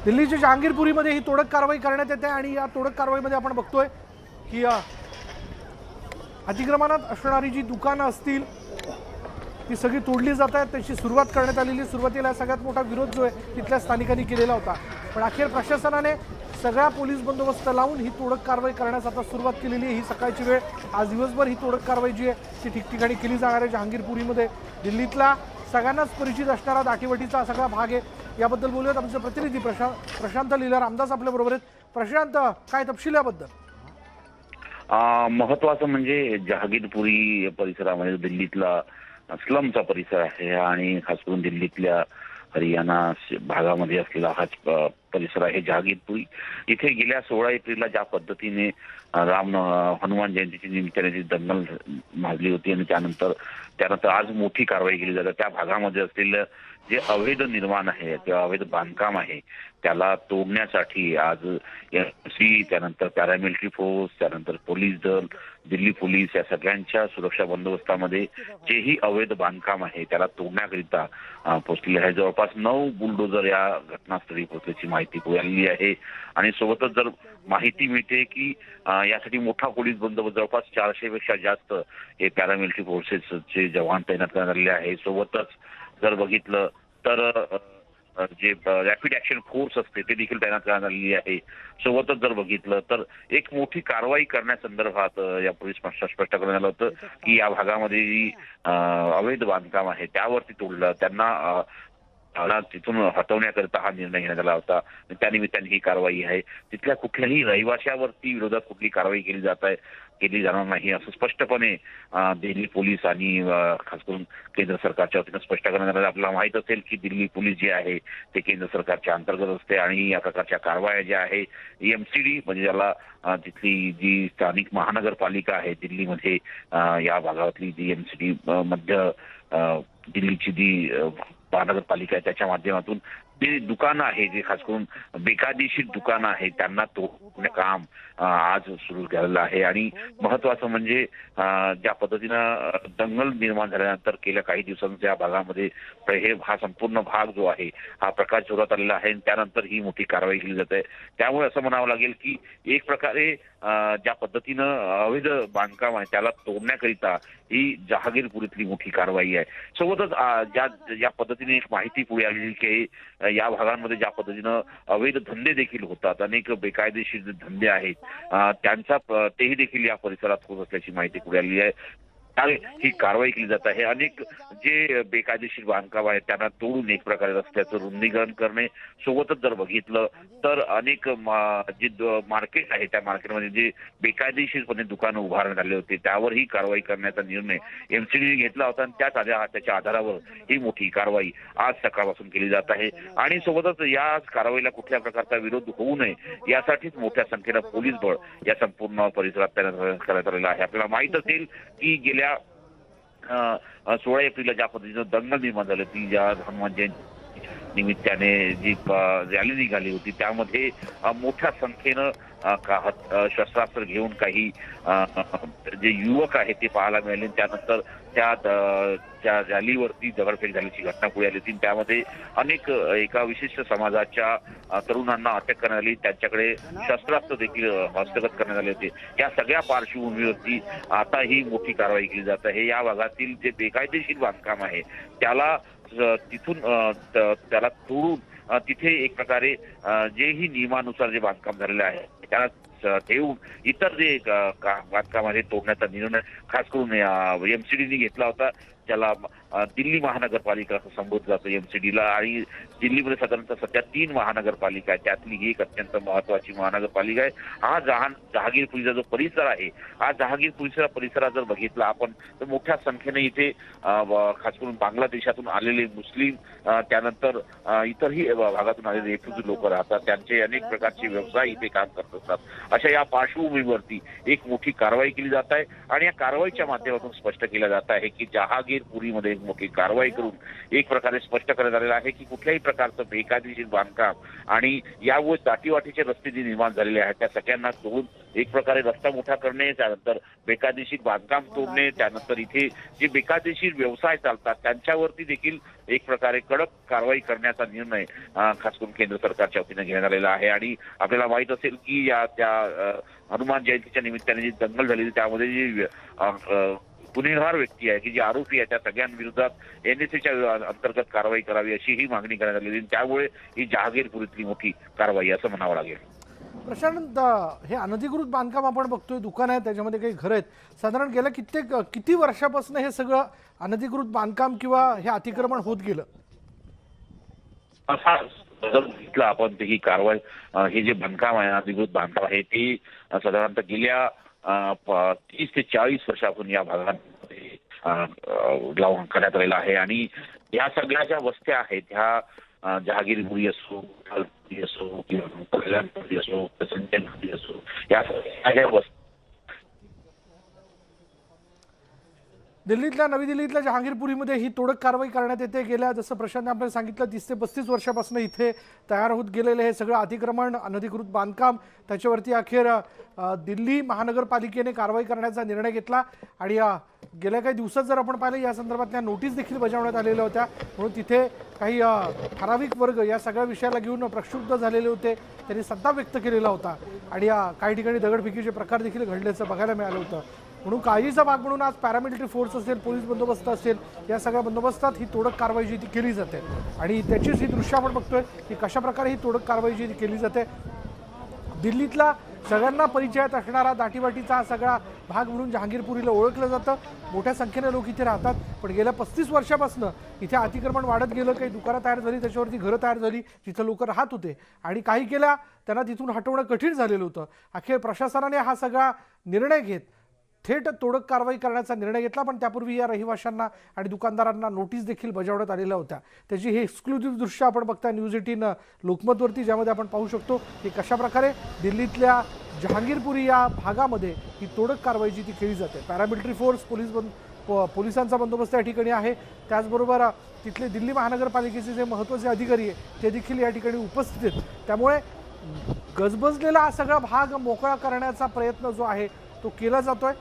दिल्लीच्या जहांगीरपुरीमध्ये ही तोडक कारवाई करण्यात येते आणि या तोडक कारवाईमध्ये आपण बघतोय की अतिक्रमणात असणारी जी दुकानं असतील ती सगळी तोडली जात आहेत. त्याची सुरुवात करण्यात आलेली. सुरुवातीला सगळ्यात मोठा विरोध जो आहे तिथल्या स्थानिकांनी केलेला होता, पण अखेर प्रशासनाने सगळा पोलीस बंदोबस्त लावून ही तोडक कारवाई करण्यास आता सुरुवात केलेली आहे. ही सकाळची वेळ. आज दिवसभर ही तोडक कारवाई जी आहे ती ठिकठिकाणी केली जाणार आहे. जहांगीरपुरीमध्ये दिल्लीतला सगळ्यांनाच परिचित असणारा दाटीवाटीचा सगळा भाग आहे. याबद्दल बोलूयात. आमचे प्रतिनिधी प्रशांत लीला रामदास आपल्या बरोबर आहेत. प्रशांत, काय तपशील याबद्दल? महत्वाचं म्हणजे जहांगीरपुरी परिसरामध्ये दिल्लीतला स्लमचा परिसर आहे आणि खास करून दिल्लीतल्या हरियाणा भागामध्ये असलेला हा परिसर आहे जहांगीरपुरी. इथे गेल्या 16 एप्रिलला ज्या पद्धतीने हनुमान जयंतीच्या निमित्ताने जी दंगल माजली होती आणि त्यानंतर आज मोठी कारवाई केली जाते. त्या भागामध्ये असलेलं जे अवैध निर्माण आहे किंवा अवैध बांधकाम आहे त्याला तोडण्यासाठी आज एमसी, त्यानंतर पॅरामिलिटरी फोर्स, त्यानंतर पोलीस दल, दिल्ली पोलीस या सगळ्यांच्या सुरक्षा बंदोबस्तामध्ये जेही अवैध बांधकाम आहे त्याला तोडण्याकरिता पोहोचलेले आहे. जवळपास 9 बुलडोजर या घटनास्थळी पोहोचल्याची माहिती मिळाली आहे आणि सोबतच जर माहिती मिळते की यासाठी मोठा पोलीस बंदोबस्त जवळपास 400 पेक्षा जास्त हे पॅरामिलिटरी फोर्सेसचे जवान तैनात करण्यात आलेले आहे. सोबतच जर बघितलं तर जे रॅपिड ऍक्शन फोर्स असते ते देखील तैनात करण्यात आलेली आहे. सोबतच जर बघितलं तर एक मोठी कारवाई करण्यासंदर्भात या पोलीस स्पष्ट करण्यात आलं होतं की या भागामध्ये जी अवैध बांधकाम आहे त्यावरती तोडलं त्यांना तिथून हटवण्याकरिता हा निर्णय घेण्यात आला होता. त्यानिमित्ताने ही कारवाई आहे. तिथल्या कुठल्याही रहिवाशावरती विरोधात कुठली कारवाई केली जात आहे केली जाणार नाही असं स्पष्टपणे दिल्ली पोलीस आणि खास करून केंद्र सरकारच्या वतीनं स्पष्ट करण्यात आलं. आपल्याला माहित असेल की दिल्ली पोलीस जे आहे ते केंद्र सरकारच्या अंतर्गत असते आणि या प्रकारच्या कारवाया ज्या आहे एमसीडी म्हणजे ज्याला तिथली जी स्थानिक महानगरपालिका आहे दिल्लीमध्ये या भागातली जी एमसीडी मध्य दिल्लीची जी महानगरपालिका आहे त्याच्या माध्यमातून जे दुकानं आहे जे खास करून बेकायदेशीर दुकानं आहेत त्यांना तोडणे काम आज सुरू झालेलं आहे. आणि महत्वाचं म्हणजे ज्या पद्धतीनं दंगल निर्माण झाल्यानंतर गेल्या काही दिवसांच्या या भागामध्ये हा संपूर्ण भाग जो आहे हा प्रकाश जोरात आलेला आहे आणि त्यानंतर ही मोठी कारवाई केली जात आहे. त्यामुळे असं म्हणावं लागेल की एक प्रकारे ज्या पद्धतीनं अवैध बांधकाम आहे त्याला तोडण्याकरिता ही जहागीरपुरीतली मोठी कारवाई आहे. सोबतच ज्या पद्धतीने एक माहिती पुढे आलेली की या भागांमध्ये ज्या पद्धतीनं अवैध धंदे देखील होतात, अनेक बेकायदेशीर धंदे आहेत त्यांचा तेही देखील या परिसरात होत असल्याची माहिती पुढे आलेली आहे. ही कारवाई केली जात आहे. अनेक जे बेकायदेशीर बांधकाम आहेत त्यांना तोडून एक प्रकारे रस्त्याचं रुंदीकरण करणे, सोबतच जर बघितलं तर अनेक जे मार्केट आहे त्या मार्केटमध्ये जे बेकायदेशीरपणे दुकानं उभारण्यात आले होते त्यावर ही कारवाई करण्याचा निर्णय एमसीडीने घेतला होता आणि त्याच्या आधारावर ही मोठी कारवाई आज सकाळपासून केली जात आहे. आणि सोबतच या कारवाईला कुठल्या प्रकारचा विरोध होऊ नये यासाठीच मोठ्या संख्येनं पोलीस बळ या संपूर्ण परिसरात तैनात करण्यात आलेलं आहे. आपल्याला माहित असेल की गेल्या 16 एप्रिलला ज्या पद्धतीनं दंगल निर्माण झाली ती ज्या हनुमान जयंती निमित्ताने जी रॅली निघाली होती त्यामध्ये मोठ्या संख्येनं शस्त्रास्त्र घेऊन काही जे युवक आहेत ते पाहायला मिळाले. त्यानंतर त्या रॅलीवरती दगडफेक झाल्याची घटना पुढे आली होती. त्यामध्ये अनेक एका विशिष्ट समाजाच्या तरुणांना अटक करण्यात आली, त्यांच्याकडे शस्त्रास्त्र देखील हस्तगत करण्यात आले होते. या सगळ्या पार्श्वभूमीवरती आता ही मोठी कारवाई केली जात आहे. या भागातील जे बेकायदेशीर बांधकाम आहे त्याला तिथून त्याला तोडून तिथे एक प्रकारे जेही नियमानुसार जे बांधकाम झालेले आहे त्याला ठेवून इतर जे बांधकाम आहे तोडण्याचा निर्णय खास करून एमसीडीने घेतला होता. त्याला दिल्ली महानगरपालिका असं संबोधलं जातं एमसीडीला. आणि दिल्लीमध्ये साधारणतः सध्या 3 महानगरपालिका आहे, त्यातली ही एक अत्यंत महत्वाची महानगरपालिका आहे. हा जहागीरपुरीचा जो परिसर आहे हा जहागीरपुरीचा परिसरात जर बघितला आपण तर मोठ्या संख्येने इथे खास करून बांगलादेशातून आलेले मुस्लिम त्यानंतर इतरही भागातून आलेले रेफ्युजी लोक राहतात, त्यांचे अनेक प्रकारचे व्यवसाय इथे काम करत असतात. अशा या पार्श्वभूमीवरती एक मोठी कारवाई केली जात आहे आणि या कारवाईच्या माध्यमातून स्पष्ट केलं जात आहे की जहागीरपुरीमध्ये एक मोठी कारवाई करून एक प्रकारे स्पष्ट करण्यात आलेलं आहे की कुठल्याही प्रकारचं बेकायदेशीर बांधकाम आणि यावर दाटीवाटीचे रस्ते जे निर्माण झालेले आहेत त्या सगळ्यांना तोडून एक प्रकारे रस्ता मोठा करणे, त्यानंतर बेकायदेशीर बांधकाम तोडणे, त्यानंतर इथे जे बेकायदेशीर व्यवसाय चालतात त्यांच्यावरती देखील एक प्रकारे कडक कारवाई करण्याचा निर्णय खास करून केंद्र सरकारच्या वतीनं घेण्यात आलेला आहे. आणि आपल्याला माहित असेल की त्या हनुमान जयंतीच्या निमित्ताने जी दंगल झाली त्यामध्ये जी गुन्हेगार व्यक्ती आहे की जे आरोपी आहे त्या सगळ्यांविरोधात एनएसएच्या अंतर्गत कारवाई करावी अशी ही मागणी करण्यात आलेली. त्यामुळे ही जहागीरपुरीतली मोठी कारवाई असं म्हणावं लागेल. प्रशांत, हे अनधिकृत बांधकाम आपण बघतोय, दुकान आहे त्याच्यामध्ये काही घर आहेत, साधारण गेल्या किती वर्षापासून हे सगळं अनधिकृत बांधकाम किंवा हे अतिक्रमण होत गेलं? घेतलं आपण ही कारवाई हे जे बांधकाम आहे अनधिकृत बांधकाम आहे ते साधारणतः गेल्या 30 ते 40 वर्षापासून या भागामध्ये लावून करण्यात आलेला आहे. आणि या सगळ्या ज्या वस्त्या आहेत ह्या जहागीरपुरी असो, असो किंवा कल्याणपुरी असो, संजयपुरी असो, या सगळ्या वस्त्या दिल्लीतल्या नवी दिल्लीतल्या जहांगीरपुरीमध्ये ही तोडक कारवाई करण्यात येते. गेल्या जसं प्रशांतने आपल्याला सांगितलं 30 ते 35 वर्षापासून इथे तयार होत गेलेले हे सगळं अतिक्रमण, अनधिकृत बांधकाम, त्याच्यावरती अखेर दिल्ली महानगरपालिकेने कारवाई करण्याचा निर्णय घेतला. आणि गेल्या काही दिवसात जर आपण पाहिलं या संदर्भातल्या नोटीस देखील बजावण्यात आलेल्या होत्या. म्हणून तिथे काही ठराविक वर्ग या सगळ्या विषयाला घेऊन प्रक्षुब्ध झालेले होते, त्यांनी संताप व्यक्त केलेला होता. आणि काही ठिकाणी दगडफेकीचे प्रकार देखील घडल्याचं बघायला मिळालं होतं. म्हणून काळजीचा भाग म्हणून आज पॅरामिलिटरी फोर्स असेल, पोलीस बंदोबस्त असेल, या सगळ्या बंदोबस्तात ही तोडक कारवाई जी ती केली जाते. आणि त्याचीच ही दृश्य आपण बघतोय की कशा प्रकारे ही तोडक कारवाई जी ती केली जाते. दिल्लीतला सगळ्यांना परिचयात असणारा दाटीवाटीचा हा सगळा भाग म्हणून जहांगीरपुरीला ओळखलं जातं. मोठ्या संख्येने लोक इथे राहतात. पण गेल्या 35 वर्षापासून इथे अतिक्रमण वाढत गेलं, काही दुकानं तयार झाली, त्याच्यावरती घरं तयार झाली जिथं लोक राहत होते. आणि काही केल्या त्यांना तिथून हटवणं कठीण झालेलं होतं. अखेर प्रशासनाने हा सगळा निर्णय घेत थेट तोडक कारवाई करण्याचा निर्णय घेतला, पण त्यापूर्वी या रहिवाशांना आणि दुकानदारांना नोटीस देखील बजावण्यात आलेल्या होत्या. त्याची हे एक्सक्लुझिव्ह दृश्य आपण बघता न्यूज 18 लोकमतवरती, ज्यामध्ये आपण पाहू शकतो की कशाप्रकारे दिल्लीतल्या जहांगीरपुरी या भागामध्ये ही तोडक कारवाई जी ती केली जाते. पॅरामिलिटरी फोर्स, पोलिसांचा बंदोबस्त या ठिकाणी आहे. त्याचबरोबर तिथले दिल्ली महानगरपालिकेचे जे महत्त्वाचे अधिकारी आहे ते देखील या ठिकाणी उपस्थित आहेत. त्यामुळे गजबजलेला हा सगळा भाग मोकळा करण्याचा प्रयत्न जो आहे तो केला जातोय.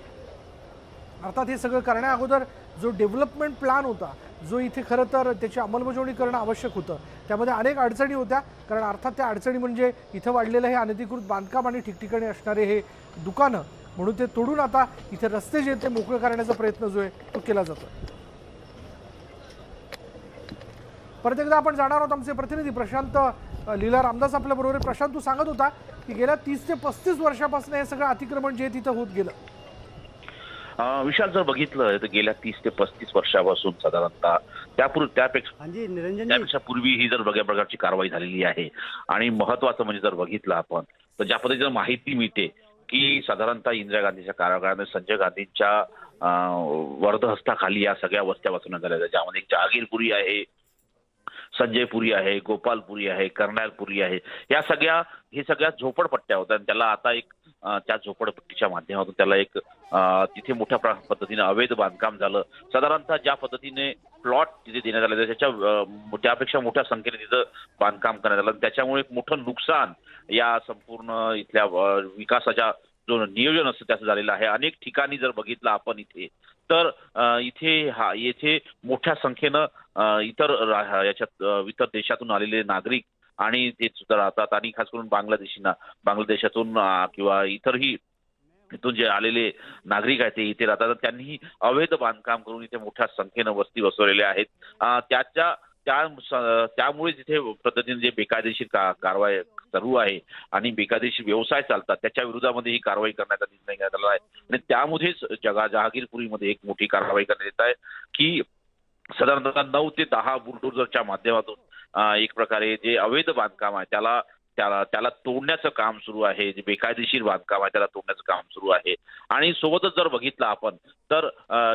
अर्थात हे सगळं करण्या अगोदर जो डेव्हलपमेंट प्लॅन होता, जो इथे खरं तर त्याची अंमलबजावणी करणं आवश्यक होतं, त्यामध्ये अनेक अडचणी होत्या. कारण अर्थात त्या अडचणी म्हणजे इथं वाढलेलं हे अनधिकृत बांधकाम आणि ठिकठिकाणी असणारे हे दुकानं, म्हणून ते तोडून आता इथे रस्ते जे ते मोकळे करण्याचा प्रयत्न जो आहे तो केला जातो. परत एकदा आपण जाणार आहोत आमचे प्रतिनिधी प्रशांत लीला रामदास आपल्या बरोबर. प्रशांत, तू सांगत होता की गेल्या 30 ते 35 वर्षापासून हे सगळं अतिक्रमण जे तिथं होत गेलं. विशाल, जर बघितलं तर गेल्या 30 ते 35 वर्षापासून साधारणतः त्यापेक्षा पूर्वी ही जर वेगळ्या प्रकारची कारवाई झालेली आहे. आणि महत्वाचं म्हणजे जर बघितलं आपण तर ज्या पद्धतीनं माहिती मिळते की साधारणतः इंदिरा गांधीच्या काळामध्ये संजय गांधींच्या वर्धहस्ताखाली या सगळ्या वस्त्या वसवण्यात झाल्या, ज्यामध्ये जहागीरपुरी आहे, संजयपुरी आहे, गोपालपुरी आहे, कर्नालपुरी आहे. हे सगळ्या झोपडपट्ट्या होत्या. आणि त्याला आता एक त्या झोपडपट्टीच्या माध्यमातून त्याला एक तिथे मोठ्या पद्धतीने अवैध बांधकाम झालं. साधारणतः ज्या पद्धतीने प्लॉट तिथे देण्यात आले त्यापेक्षा मोठ्या संख्येने तिथं बांधकाम करण्यात आलं. त्याच्यामुळे एक मोठं नुकसान या संपूर्ण इथल्या विकासाच्या जो नियोजन असतं त्याचं झालेलं आहे. अनेक ठिकाणी जर बघितलं आपण इथे तर येथे मोठ्या संख्येनं इतर देशातून आलेले नागरिक आणि ते सुद्धा राहतात. आणि खास करून बांगलादेशातून किंवा इतरही इथून जे आलेले नागरिक आहेत ते इथे राहतात. त्यांनी अवैध बांधकाम करून इथे मोठ्या संख्येनं वस्ती बसवलेल्या आहेत. त्यामुळे तिथे पद्धतीने जे बेकायदेशीर कारवाई चालू आहे आणि बेकायदेशीर व्यवसाय चालतात त्याच्या विरोधामध्ये ही कारवाई करण्याचा निर्णय घेण्यात आला आहे. आणि त्यामध्येच जहागीरपुरीमध्ये एक मोठी कारवाई करण्यात येत आहे की साधारणतः 9 ते 10 बुलडोझरच्या माध्यमातून एक प्रकारे जे अवैध बांधकाम आहे त्याला तोडण्याचं काम सुरू आहे. जे बेकायदेशीर बांधकाम आहे त्याला तोडण्याचं काम सुरू आहे. आणि सोबतच जर बघितलं आपण तर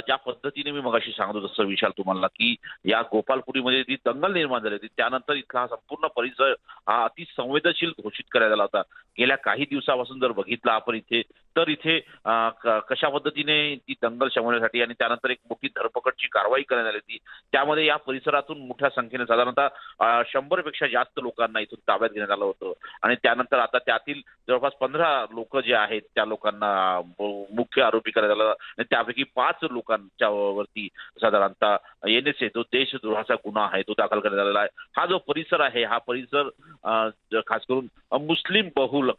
ज्या पद्धतीने मी मगाशी सांगतो जसं विशाल तुम्हाला की या गोपालपुरीमध्ये जी दंगल निर्माण झाली होती त्यानंतर इथला हा संपूर्ण परिसर हा अति संवेदनशील घोषित करण्यात आला होता. गेल्या काही दिवसापासून जर बघितलं आपण इथे कशा पद्धतीने ती दंगल शमवण्यासाठी आणि त्यानंतर एक मोठी धरपकडची कारवाई करण्यात आली होती. त्यामध्ये या परिसरातून मोठ्या संख्येने साधारणतः 100 पेक्षा जास्त लोकांना इथून ताब्यात घेण्यात आलं होतं. आणि त्यानंतर आता त्यातील जवळपास 15 लोक जे आहेत त्या लोकांना मुख्य आरोपी करण्यात आला. आणि त्यापैकी 5 लोकांच्या वरती साधारणतः NSA जो देशद्रोहाचा गुन्हा आहे तो दाखल करण्यात आलेला आहे. हा जो परिसर आहे हा परिसर खास करून मुस्लिम बहुल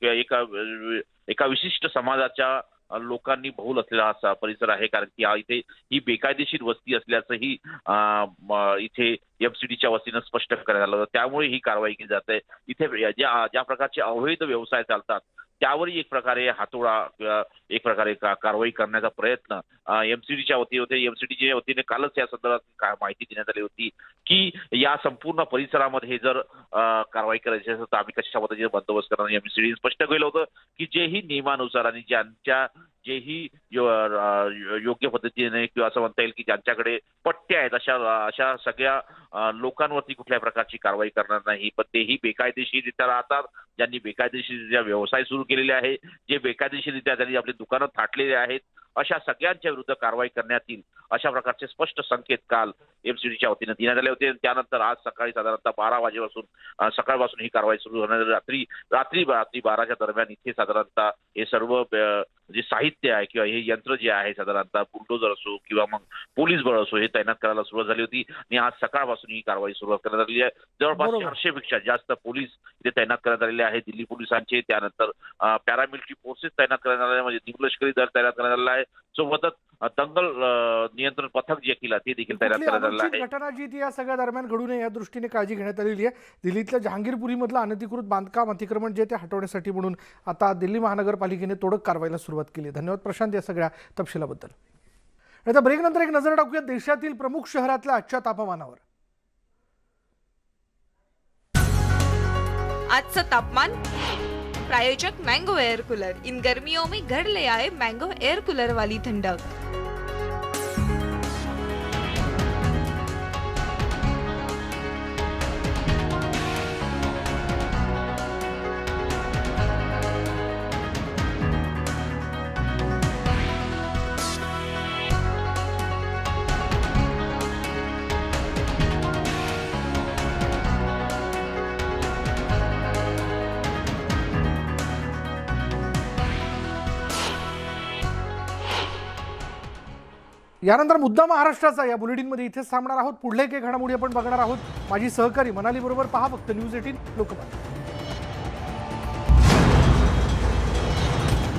एका विशिष्ट समाजाच्या लोकांनी बहुल असलेला हा परिसर आहे. कारण की इथे ही बेकायदेशीर वस्ती असल्याचंही इथे MCDच्या वतीनं स्पष्ट करण्यात आलं होतं. त्यामुळे ही कारवाई केली जाते. इथे ज्या प्रकारचे अवैध व्यवसाय चालतात त्यावरही एक प्रकारे हातोडा किंवा एक प्रकारे कारवाई करण्याचा प्रयत्न MCDच्या MCDच्या वतीने कालच या संदर्भात माहिती देण्यात आली होती की या संपूर्ण परिसरामध्ये जर कारवाई करायची असेल तर आम्ही कशा पद्धतीने बंदोबस्त करणार. MCD स्पष्ट केलं होतं की जेही नियमानुसार आणि जेही योग्य पद्धतीने किंवा असं म्हणता येईल की ज्यांच्याकडे पट्ट्या आहेत अशा सगळ्या लोकांवरती कुठल्या प्रकारची कारवाई करणार नाही. पण तेही बेकायदेशीररित्या राहतात, ज्यांनी बेकायदेशीररित्या व्यवसाय सुरू केलेले आहे, जे बेकायदेशीररित्या त्यांनी आपली दुकानं थाटलेली आहेत, अशा सगळ्यांच्या विरुद्ध कारवाई करण्यात येईल अशा प्रकारचे स्पष्ट संकेत काल MCDच्या वतीनं देण्यात आले होते. त्यानंतर आज सकाळी साधारणतः 12 वाजेपासून सकाळपासून ही कारवाई सुरू होणार. रात्री 12च्या दरम्यान इथे साधारणतः हे सर्व जे साहित्य आहे किंवा हे यंत्र जे आहे साधारणतः बुलडोझर असो किंवा मग पोलीस बळ असो हे तैनात करायला सुरुवात झाली होती. आणि आज सकाळपासून ही कारवाई सुरुवात करण्यात आलेली आहे. जवळपास 400 पेक्षा जास्त पोलीस इथे तैनात करण्यात आलेले आहेत. दिल्ली पोलिसांचे त्यानंतर पॅरामिलिटरी फोर्सेस तैनात करण्यात आले, म्हणजे निमलष्करी दल तैनात करण्यात आलेला आहे. सोबतच दंगल नियंत्रण पथक जे केलं ते देखील तैनात करण्यात आलेलं आहे. घटना जी ती या सगळ्या दरम्यान घडू नये या दृष्टीने काळजी घेण्यात आलेली आहे. दिल्लीतल्या जहांगीरपुरीमधलं अनधिकृत बांधकाम अतिक्रमण जे ते हटवण्यासाठी म्हणून आता दिल्ली महानगरपालिकेने तोडक कारवाईला सुरुवात केली. धन्यवाद प्रशांत या सगळ्या तपशिलाबद्दल. आता ब्रेक नंतर एक नजर टाकूया देशातील प्रमुख शहरातल्या आजच्या तापमानावर. आजचं तापमान प्रायोजक मैंगो एयर कूलर। इन गर्मियों में घर ले आए मैंगो एयर कूलर वाली ठंडक। यानंतर मुद्दा महाराष्ट्राचा या बुलेटिनमध्ये इथेच थांबणार आहोत. पुढले काही घडामोडी आपण बघणार आहोत. माझी सहकारी मनाली बरोबर पहा फक्त न्यूज 18 लोकमत.